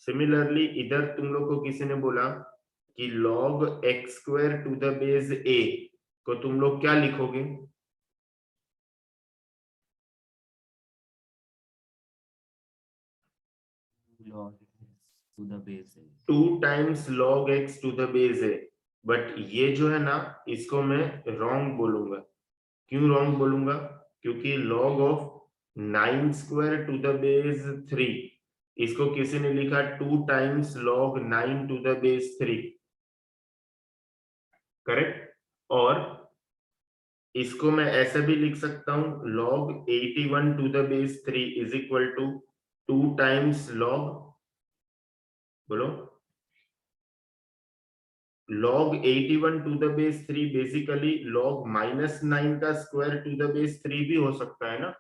सिमिलरली इधर तुम लोग को किसी ने बोला कि log x square to the base a को तुम लोग क्या लिखोगे? log to the base है। 2 times log x to the base a, but ये जो है ना इसको मैं रॉन्ग बोलूंगा। क्यों रॉन्ग बोलूंगा? क्योंकि log of 9 square to the base 3, इसको किसी ने लिखा 2 times log 9 to the base 3, correct? और इसको मैं ऐसे भी लिख सकता हूं log 81 to the base 3 is equal to 2 times log, बोलो, log 81 to the base 3 basically log -9 का स्क्वायर टू द बेस 3 भी हो सकता है ना।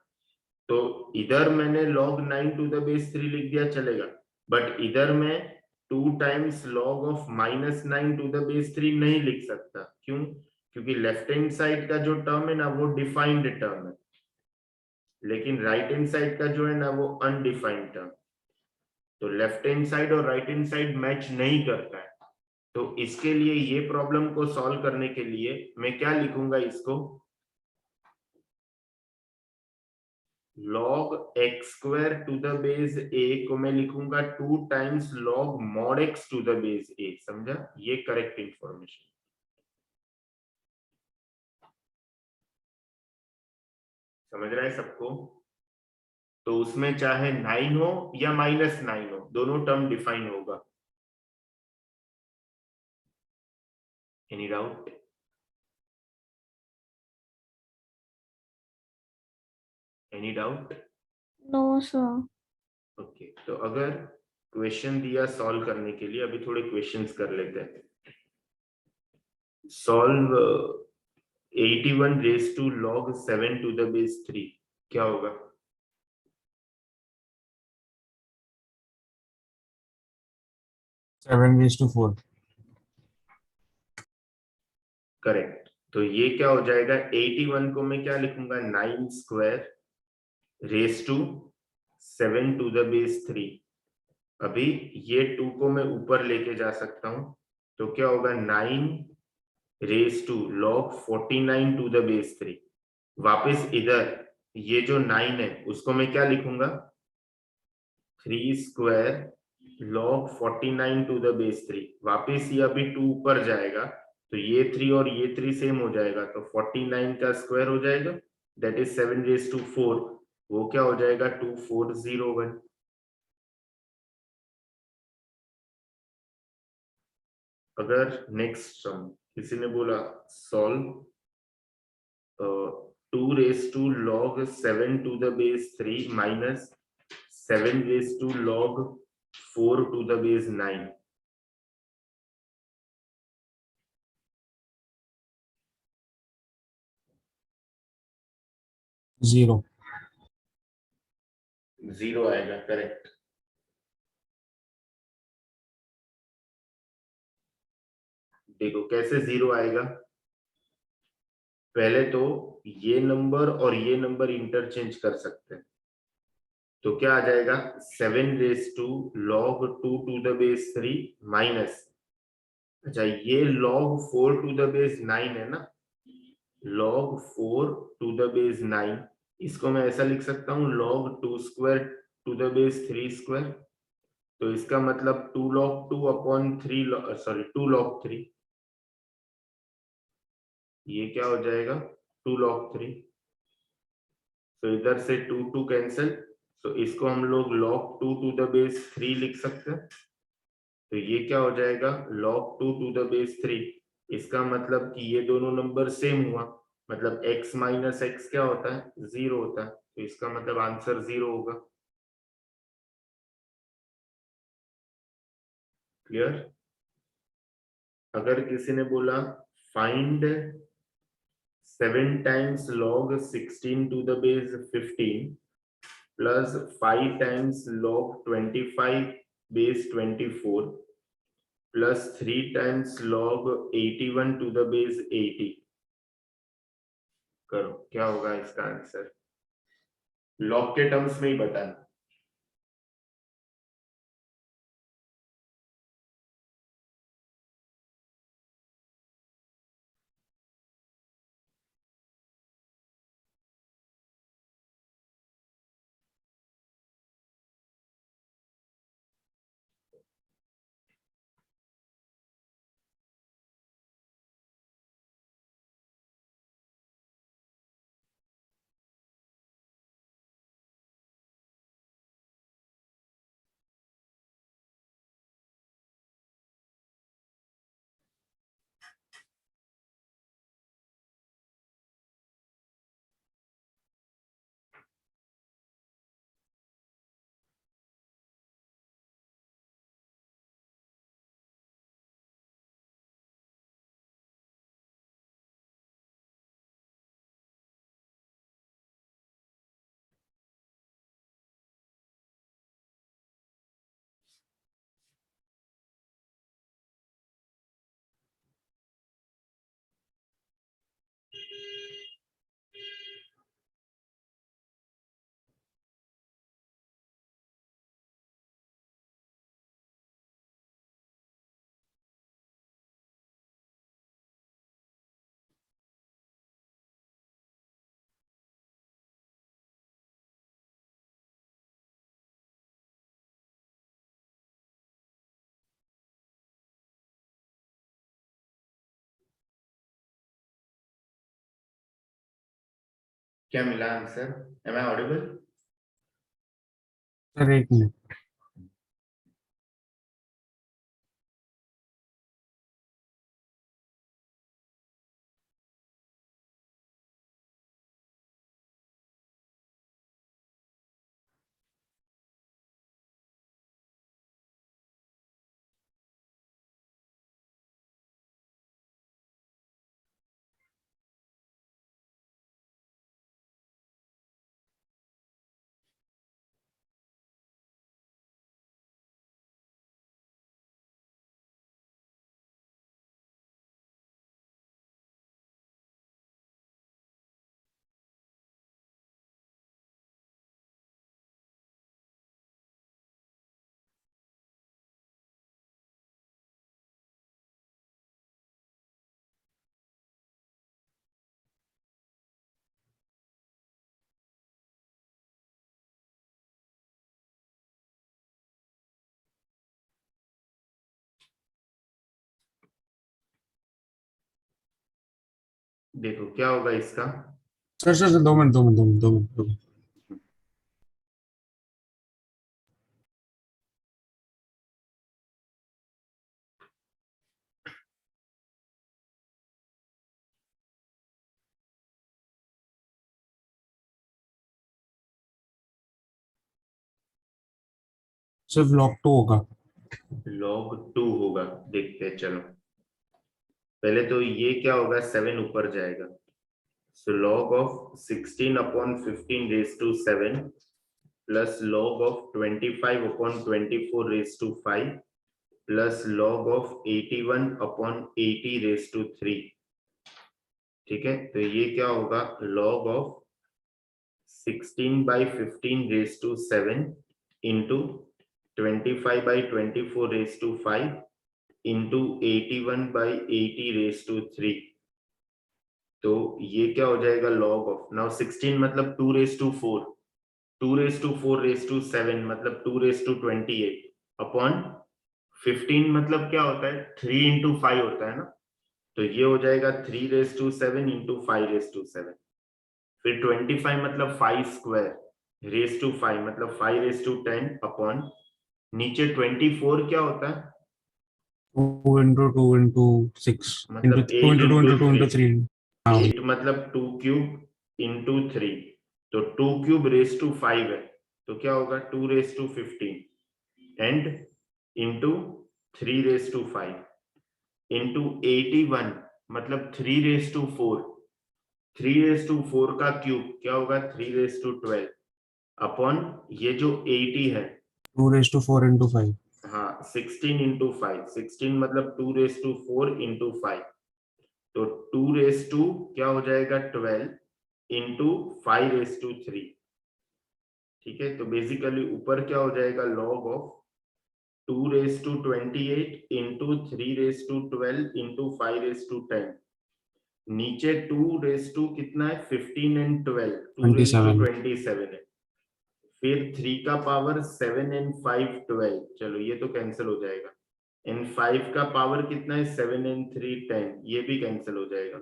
तो इधर मैंने log 9 टू द बेस 3 लिख दिया, चलेगा, बट इधर मैं 2 times log of -9 to the base 3 नहीं लिख सकता। क्यों? क्योंकि लेफ्ट हैंड साइड का जो टर्म है ना वो डिफाइंड टर्म है, लेकिन राइट हैंड साइड का जो है ना वो अनडिफाइंड टर्म। तो लेफ्ट हैंड साइड और राइट हैंड साइड मैच नहीं करता है। तो इसके लिए ये प्रॉब्लम को सॉल्व करने के लिए मैं क्या लिखूंगा, इसको log x square to the base a को मैं लिखूंगा 2 times log mod x to the base a। समझा? ये करेक्ट इंफॉर्मेशन। समझ रहा है सबको? तो उसमें चाहे 9 हो या -9 हो, दोनों टर्म डिफाइन होगा। Any doubt? Any doubt? No, sir. Okay, तो अगर क्वेश्चन दिया सॉल्व करने के लिए, अभी थोड़े क्वेश्चंस कर लेते हैं। Solve 81 raise to log 7 to the base 3, क्या होगा? Seven raise to 4। करेक्ट। तो ये क्या हो जाएगा? 81 को मैं क्या लिखूंगा? 9 square raise to 7 to the base 3। अभी ये 2 को मैं ऊपर लेके जा सकता हूं, तो क्या होगा? 9 raise to log 49 to the base 3। वापस इधर ये जो 9 है उसको मैं क्या लिखूंगा? 3 square log 49 to the base 3। वापस ये अभी 2 ऊपर जाएगा, तो ये 3 और ये 3 सेम हो जाएगा, तो 49 का स्क्वायर हो जाएगा, दैट इज 7 रेज टू 4। वो क्या हो जाएगा? 2401। अगर नेक्स्ट सम किसी ने बोला solve 2 raise to log 7 to the base 3 minus 7 raise to log 4 to the base 9, 0। 0 आएगा, करेक्ट। देखो कैसे 0 आएगा। पहले तो ये नंबर और ये नंबर इंटरचेंज कर सकते हैं, तो क्या आ जाएगा? 7 raise to log 2 to the base 3 minus, अच्छा ये log 4 टू द बेस 9 है ना, log 4 टू द बेस 9, इसको मैं ऐसा लिख सकता हूँ log 2 square to the base 3 square. तो इसका मतलब 2 log 2 अपॉन 3, सॉरी 2 log 3, ये क्या हो जाएगा? 2 log 3। तो इधर से 2 2 कैंसिल, तो इसको हम लोग log 2 टू द बेस 3 लिख सकते हैं। तो ये क्या हो जाएगा? log 2 टू द बेस 3, इसका मतलब कि ये दोनों नंबर सेम हुआ, मतलब x माइनस एक्स क्या होता है, 0 होता है, तो इसका मतलब आंसर 0 होगा। क्लियर? अगर किसी ने बोला find 7 times log 16 to the base 15 plus 5 times log 25 base 24 plus 3 times log 81 to the base 80, करो क्या होगा इसका आंसर? लॉग के टर्म्स में ही बताना। क्या मिला answer? Am I audible? Sir एक मिनट। देखो क्या होगा इसका। Sir 2 minute. सिर्फ log 2 होगा। log 2 होगा, देखते हैं चलो। पहले तो ये क्या होगा, 7 ऊपर जाएगा, so log of 16 upon 15 raised to 7 plus log of 25 upon 24 raised to 5 plus log of 81 upon 80 raised to 3। ठीक है, तो ये क्या होगा, log of 16 by 15 raised to 7 into 25 by 24 raised to 5 into 81 by 80 raised to 3। तो ये क्या हो जाएगा, log of, नाउ 16 मतलब 2 raised to 4, 2 raised to 4 raised to 7 मतलब 2 raised to 28 अपॉन 15 मतलब क्या होता है, 3 into 5 होता है ना, तो ये हो जाएगा 3 raised to 7 into 5 raised to 7। फिर 25 मतलब 5 स्क्वायर raised to 5 मतलब 5 raised to 10 अपॉन नीचे 24 क्या होता है, 2 into 2 into 6 into मतलब 2 into 2 into 2 into 3. हाँ 8 मतलब 2 क्यूब इंटू 3, तो 2 क्यूब रेस टू 5 है, तो क्या होगा 2 raise to 15 and into 3 raise to 5 into 81 मतलब 3 रेस टू 4, 3 रेस टू 4 का क्यूब क्या होगा 3 रेस टू 12 अपॉन ये जो 80 है 2 raised to 4 into 5. हाँ 16 इंटू 5, 16 मतलब 2 रेस टू 4 इंटू 5, तो 2 रेस टू क्या हो जाएगा 12 इंटू 5 रेस टू 3। ठीक है, तो बेसिकली ऊपर क्या हो जाएगा log of 2 raise to 28 into 3 raise to 12 into 5 raise to 10, नीचे 2 रेस टू कितना है 15 एंड 12, 2 रेस टू 27. 27 है, फिर 3 का पावर 7 एंड 5 12, चलो ये तो कैंसिल हो जाएगा, एंड 5 का पावर कितना है 7 एंड 3 10, ये भी कैंसिल हो जाएगा।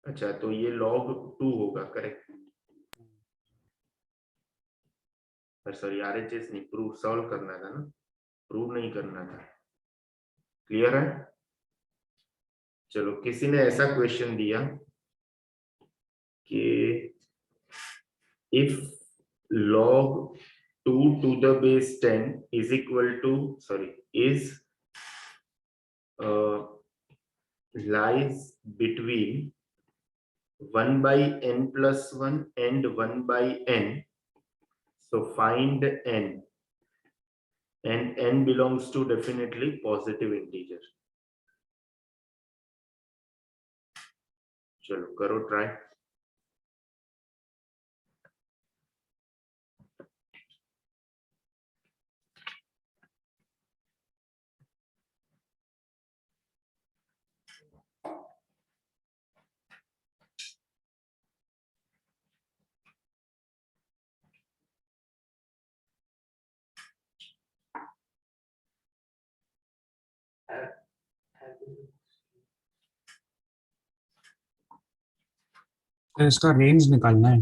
अच्छा तो ये log 2 होगा, करेक्ट, सॉरी RHS नहीं, प्रूफ सॉल्व करना था ना, प्रूव नहीं करना था। क्लियर है? चलो किसी ने ऐसा क्वेश्चन दिया कि if log 2 to the base 10 is equal to is lies between 1 by n plus 1 and 1 by n, so find n, and n belongs to definitely positive integer। चलो करो ट्राई। तो इसका रेंज निकालना है.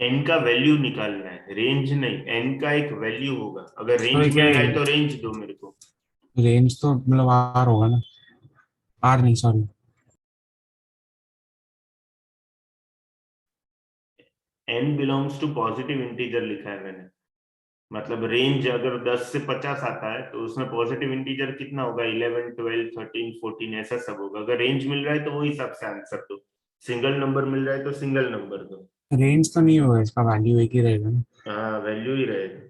n का value निकालना है, range नहीं, n का एक वैल्यू होगा, अगर तो रेंज ये क्या मिल रहा है? है तो रेंज दो मेरे को। रेंज तो मतलब आर होगा ना, आर नहीं sorry. n belongs to positive integer लिखा है मैंने, मतलब रेंज अगर 10 से 50 आता है तो उसमें पॉजिटिव इंटीजर कितना होगा 11 12 13 14 ऐसा सब होगा, अगर रेंज मिल रहा है तो वो हिसाब से आंसर दो, सिंगल नंबर मिल रहा है तो सिंगल नंबर दो। रेंज तो नहीं होगा, इसका वैल्यू एक ही रहेगा ना. हाँ वैल्यू ही रहेगा।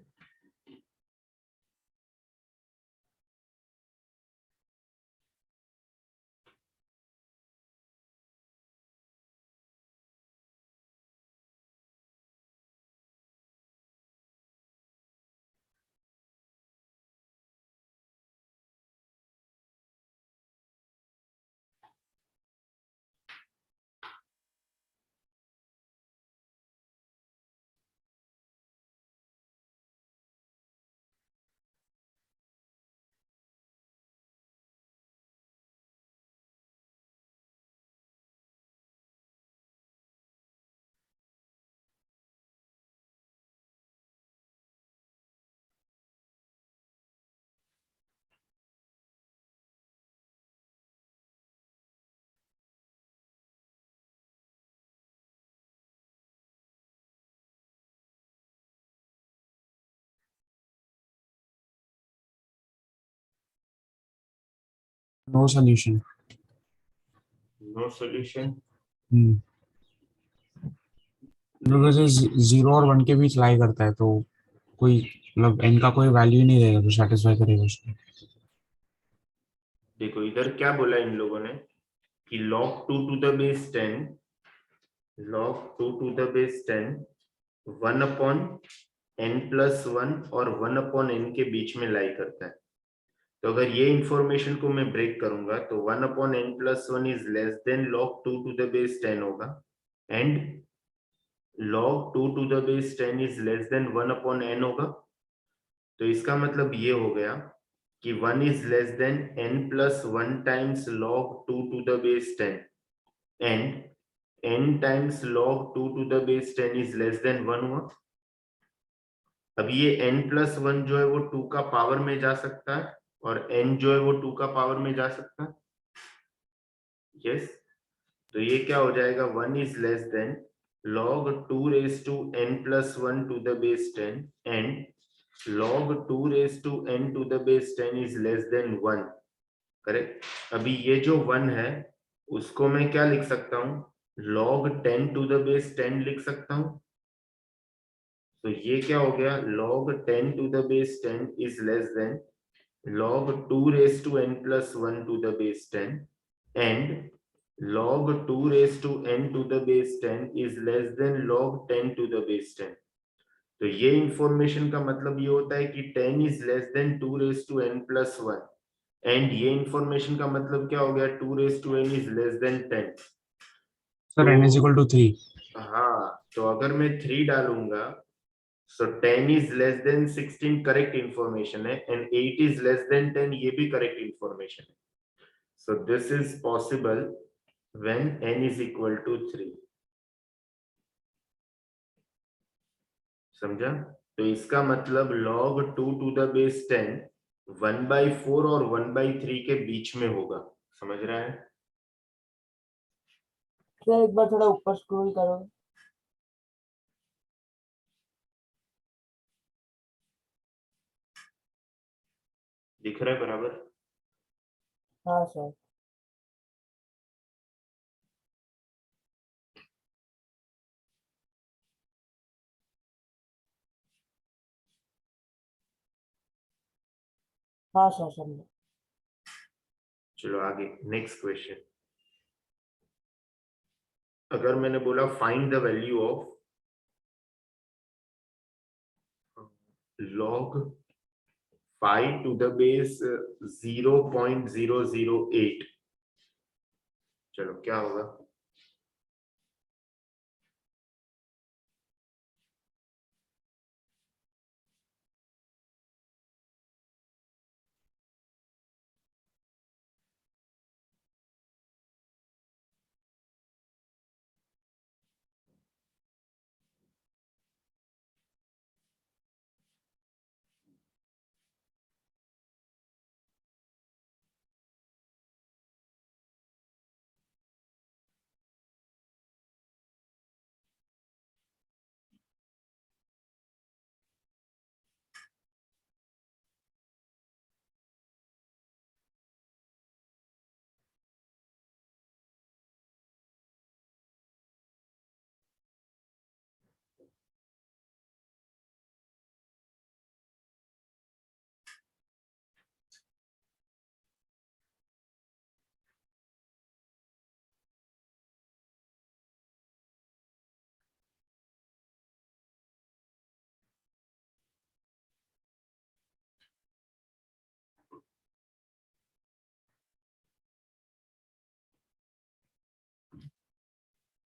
No solution. No solution. Because ये 0 और 1 के बीच लाई करता है, तो कोई मतलब n का कोई वैल्यू नहीं रहेगा जो सेटिस्फाई करेगा उसको. देखो इधर क्या बोला इन लोगों ने कि log 2 to the base 10, log 2 to the base 10 1 upon n plus 1 और 1 upon n के बीच में लाई करता है, तो अगर ये इंफॉर्मेशन को मैं ब्रेक करूंगा तो 1 upon n plus 1 is less than log 2 to the base 10 होगा, and log 2 to the base 10 is less than 1 upon n होगा, तो इसका मतलब ये हो गया कि 1 is less than n plus 1 times log 2 to the base 10 and n times log 2 to the base 10 is less than 1 हुआ। अब ये n plus 1 जो है वो 2 का पावर में जा सकता है और n जो है वो 2 का पावर में जा सकता है। यस, तो ये क्या हो जाएगा, 1 is less than log 2 raised to n plus 1 to the base 10 and log 2 raised to n to the base 10 is less than 1। Correct. अभी ये जो 1 है उसको मैं क्या लिख सकता हूँ, log 10 to the base 10 लिख सकता हूँ। तो ये क्या हो गया, log 10 to the base 10 is less than log 2 raised to n plus 1 to the base 10 and log 2 raised to n to the base 10 is less than log 10 to the base 10। तो ये इंफॉर्मेशन का मतलब ये होता है कि 10 is less than 2 raised to n plus 1 and ये information का मतलब क्या हो गया, 2 raised to n is less than 10। Sir, n is equal to 3. हाँ, तो अगर मैं 3 डालूंगा so 10 is less than 16 correct information है and 8 is less than 10 ये भी करेक्ट इंफॉर्मेशन है। so this is possible when n is equal to 3। समझा? तो इसका मतलब log 2 to the base 10 1/4 और 1/3 के बीच में होगा। समझ रहा है? सर एक बार थोड़ा ऊपर स्क्रॉल करो। दिख रहा है बराबर? हाँ सर। हाँ सर समझो। चलो आगे नेक्स्ट क्वेश्चन। अगर मैंने बोला find the value of log 5 to the base 0.008, चलो क्या होगा?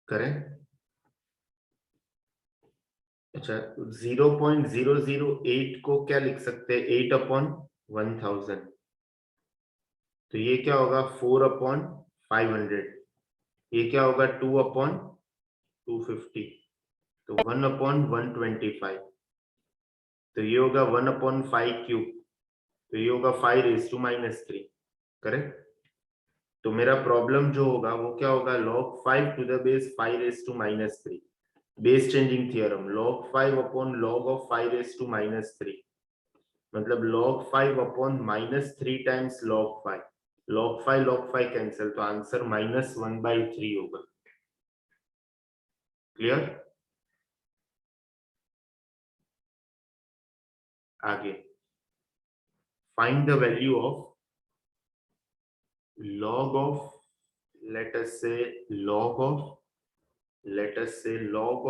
करें? अच्छा, 0.008 को क्या लिख सकते हैं, 8/1000। तो ये क्या होगा, 4/500। ये क्या होगा, 2/250। तो 1/125। तो ये होगा 1/5 क्यूब। तो ये होगा 5⁻⁻3। करेक्ट। तो मेरा प्रॉब्लम जो होगा वो क्या होगा, log 5 to the base 5⁻⁻3। Base changing theorem, log 5 upon log of 5⁻⁻3 मतलब log 5 upon -3 times log 5। log 5 cancel, तो आंसर -1/3 होगा। क्लियर? आगे find the value of log of, let us say log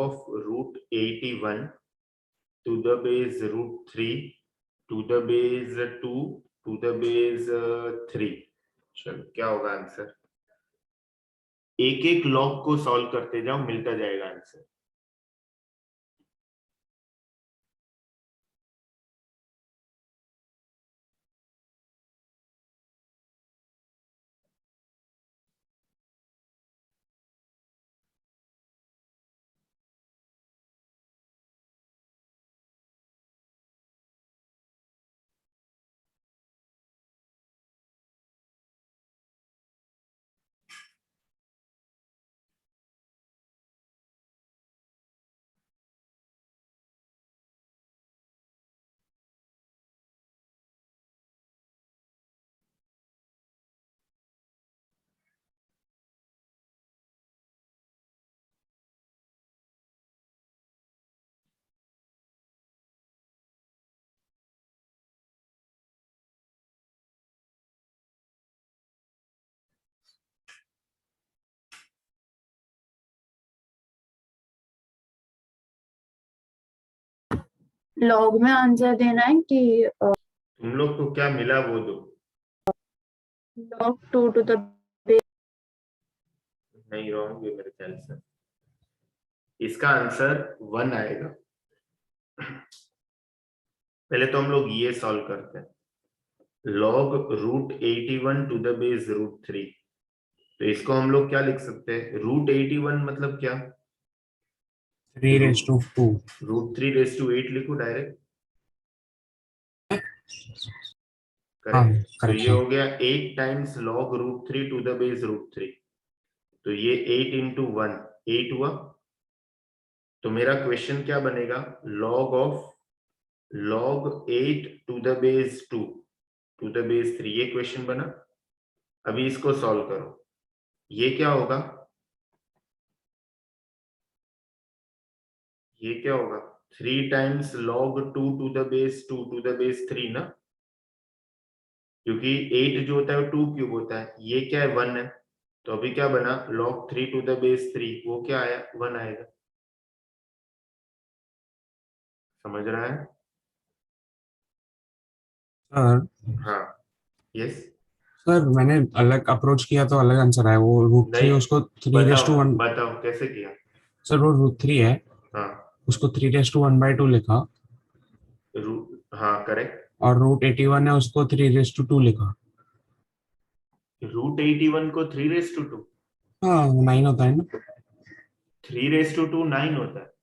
of √81 to the base √3 to the base 2 to the base 3। चलो क्या होगा answer? एक एक log को सॉल्व करते जाओ, मिलता जाएगा आंसर। लॉग में आंसर देना है कि तुम लोग को क्या मिला वो दो। लॉग 2 to the नहीं, रॉन्ग है मेरे ख्याल से। इसका आंसर 1 आएगा। पहले तो हम लोग ये सॉल्व करते हैं। log √81 टू द बेस √3, तो इसको हम लोग क्या लिख सकते हैं? √81 मतलब क्या? 3/2। √3/8 लिखो डायरेक्ट। हाँ करेक्ट। तो करेक्ट ये है। हो गया 8 times log √3 to the base √3, तो ये 8 इंटू 1 8 हुआ। तो मेरा क्वेश्चन क्या बनेगा? log 8 to the base 2 to the base 3, ये क्वेश्चन बना। अभी इसको सॉल्व करो। ये क्या होगा? ये क्या होगा? 3 times log 2 to the base 2 to the base 3 ना, क्योंकि 8 जो होता है वो 2 क्यूब होता है। ये क्या है? 1 है। तो अभी क्या बना? log 3 टू द बेस 3, वो क्या आया? 1 आएगा। समझ रहा है? सर हाँ, यस। सर मैंने अलग अप्रोच किया तो अलग आंसर आया। वो √3 नहीं, उसको 3 बताओ 1। बताओ कैसे किया? सर वो √3 है, हाँ, उसको 3/1/2 लिखा, हाँ करेक्ट। और √81 है उसको 3/2 लिखा। √81 को 3/2, हाँ 9 होता है ना। 3/2 9 होता है।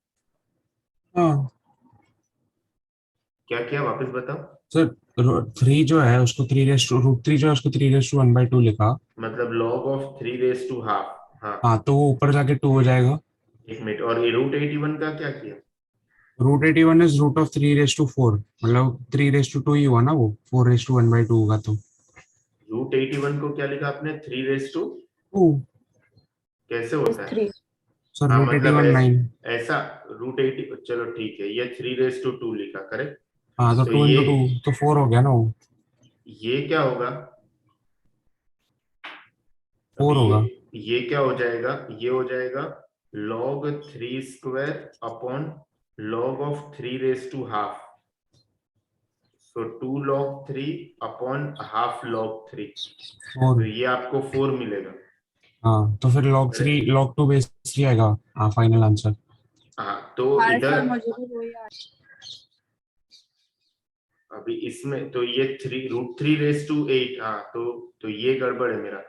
हाँ क्या क्या वापस बताओ। सर 3 जो है उसको 3/√3 जो है उसको 3/1/2 लिखा। मतलब log ऑफ 3/2 हाफ। हाँ, हाँ तो वो ऊपर जाके 2 हो जाएगा। एक मिनट। और ये √81 का क्या किया? √81 इज √3/4, मतलब 3/2 ही हुआ ना, वो 4/1/2 होगा तो। √81 को क्या लिखा आपने? 3/2 ओ कैसे is होता है? 3. सर हाँ मतलब √81 9। ऐसा √80, चलो ठीक है, ये 3/2 लिखा करेक्ट। हाँ तो तो 2 × 2 तो 4 हो गया ना वो। ये क्या होगा? 4 अभी होगा। ये क्या हो जाएगा? ये हो जाएगा log 3² upon log of 3/2 half. So 2 log 3 upon half log 3, 4। तो ये आपको 4 मिलेगा। हाँ तो फिर log 2 आएगा। हाँ फाइनल आंसर। हाँ, तो हाँ इधर सर मुझे भी वही आ अभी इसमें तो ये 3 √3/8, हाँ तो ये गड़बड़ है मेरा।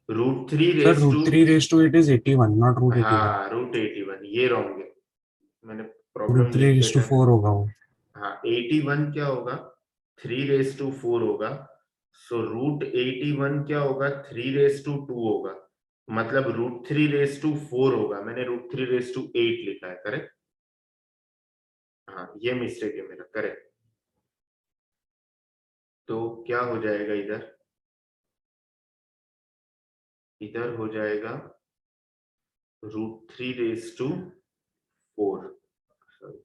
Root three sir raise to √3/8 it is 81, not √81। हाँ √81, ये रॉन्ग है। मैंने प्रॉब्लम √3 लिख रेस के टू जाना। 4 होगा वो। हाँ, 81 क्या होगा? 3/4 होगा। सो √81 क्या होगा? 3/2 होगा। मतलब √3/4 होगा। मैंने √3/8 लिखा है करेक्ट। हाँ, ये मिस्टेक है मेरा, करेक्ट। तो क्या हो जाएगा इधर? इधर हो जाएगा √3/4, सॉरी,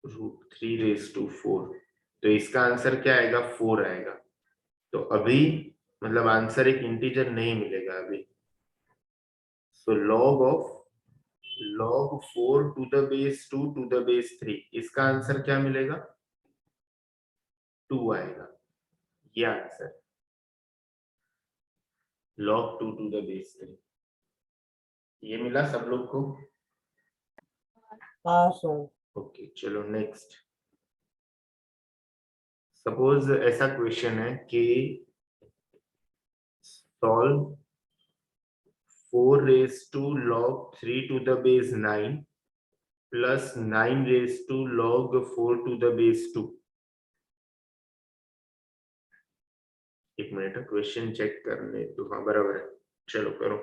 √3/4। तो इसका आंसर क्या आएगा? 4 आएगा। तो अभी मतलब आंसर एक इंटीजर नहीं मिलेगा अभी। So log 4 to the base 2 to the base 3, इसका आंसर क्या मिलेगा? 2 आएगा। ये answer log 2 to the base 3, ये मिला सब लोग को? हाँ सर। ओके, चलो नेक्स्ट। सपोज ऐसा क्वेश्चन है कि solve 4 raised to log 3 to the base 9 plus 9 raised to log 4 to the base 2। एक मिनट, क्वेश्चन चेक करने तो। हाँ बराबर है, चलो करो।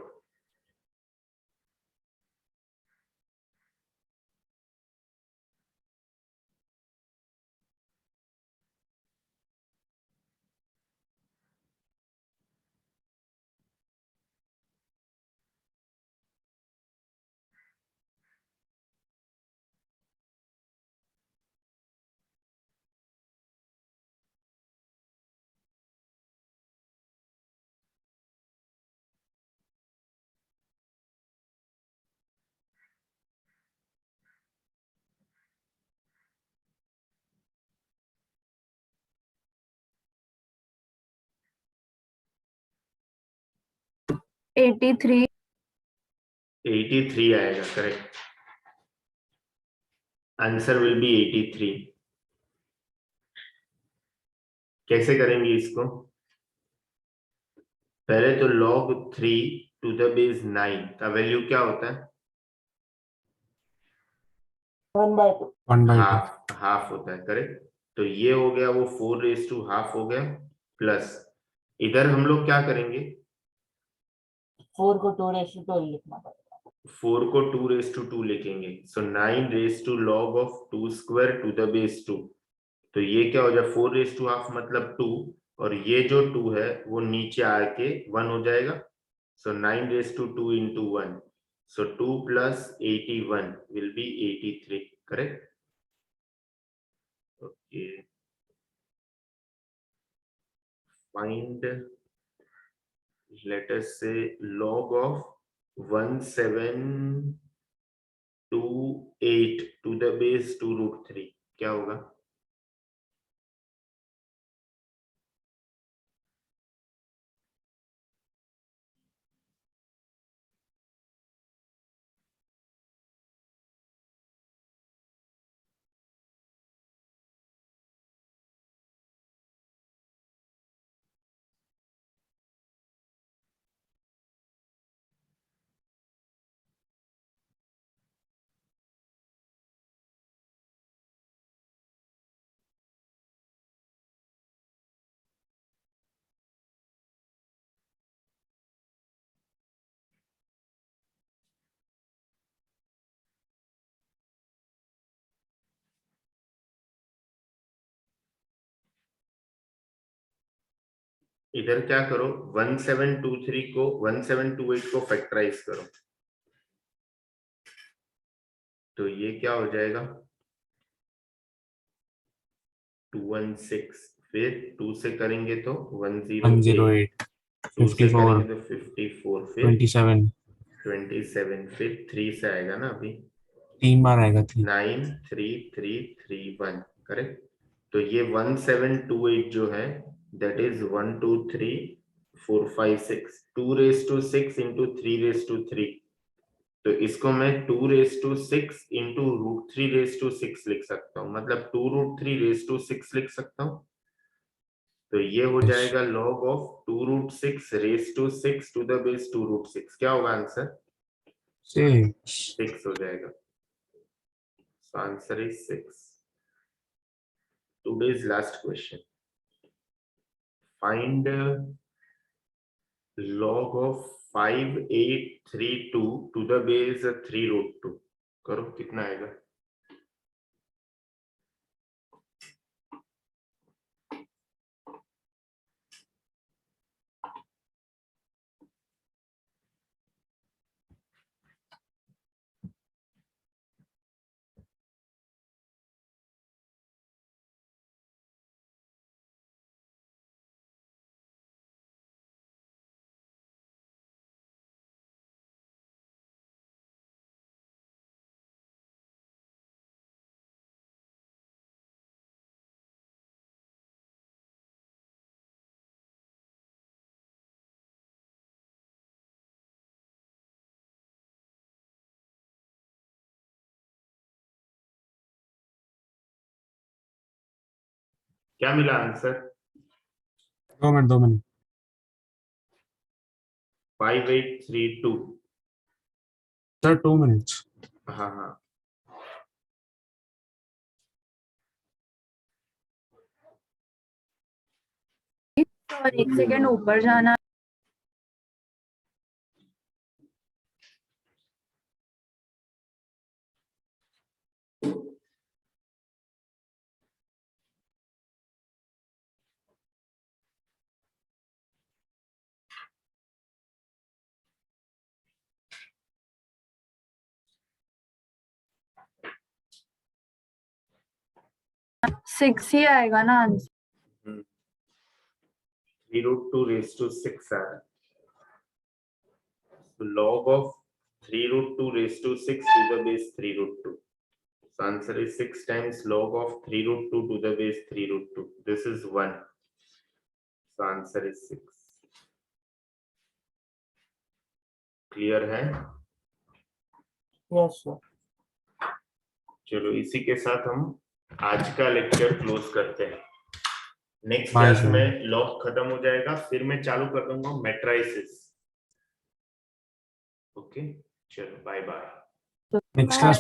83. 83 आएगा, करेक्ट। Answer will be 83। कैसे करेंगे इसको? पहले तो log 3 टू द बेस 9 का वैल्यू क्या होता है? 1/2. 1/2. हाफ होता है, करेक्ट। तो ये हो गया, वो 4 रेज टू हाफ हो गया, प्लस इधर हम लोग क्या करेंगे? 4 को 2/2 लिखना पड़ेगा. 4 को 2 रेज टू 2 लिखेंगे, so 9 raise to log of 2 square to the base 2। तो ये क्या हो जाए? 4 रेज टू हाफ मतलब 2, और ये जो 2 है वो नीचे आके 1 हो जाएगा। So 9 raise to 2 into 1, so 2 plus 81 will be 83, correct. Okay, find, let us say, log of 1728 to the base 2 root 3, क्या होगा? इधर क्या करो, 1723 को 1728 को फैक्टराइज करो, तो ये क्या हो जाएगा? 216, फिर 2 से करेंगे तो 108, 108. 2 से 54. करेंगे तो 54, फिर 27. 27, फिर 3 से आएगा ना अभी, 3 बार आएगा 3. 9 3 3 3 1, करेक्ट। तो ये 1728 जो है, that is 1 2 3 4 5 6, 2 raise to 6 into 3 raise to 3। तो इसको मैं 2 raise to 6 into root 3 raise to 6 लिख सकता हूँ, मतलब 2 रूट 3 रेज टू 6 लिख सकता हूँ। तो ये हो Yes. जाएगा log of 2 root 6 raise to 6 to the base 2 root 6। क्या होगा आंसर? 6. 6 हो जाएगा। So answer is 6. Today's last question. Find log of 5832 to the base 3 root 2. करो, कितना आएगा? क्या मिला आंसर? 2 मिनट. 5832। Sir, 2 minutes. हाँ हाँ, और 1 सेकेंड ऊपर जाना. सिक्स ही आएगा ना आंसर. 3 root 2 raised to 6 आ रहा है। So log of 3 root 2 raised to 6 to the base 3 root 2. So answer is 6 times log of 3 root 2 to the base 3 root 2. This is 1. So answer is 6. Clear है? Yes sir. चलो इसी के साथ हम आज का लेक्चर क्लोज करते हैं। Next Bye, class sir. में लॉग खत्म हो जाएगा, फिर मैं चालू कर दूंगा मैट्राइसिस। ओके, चलो bye bye. Next Bye. Class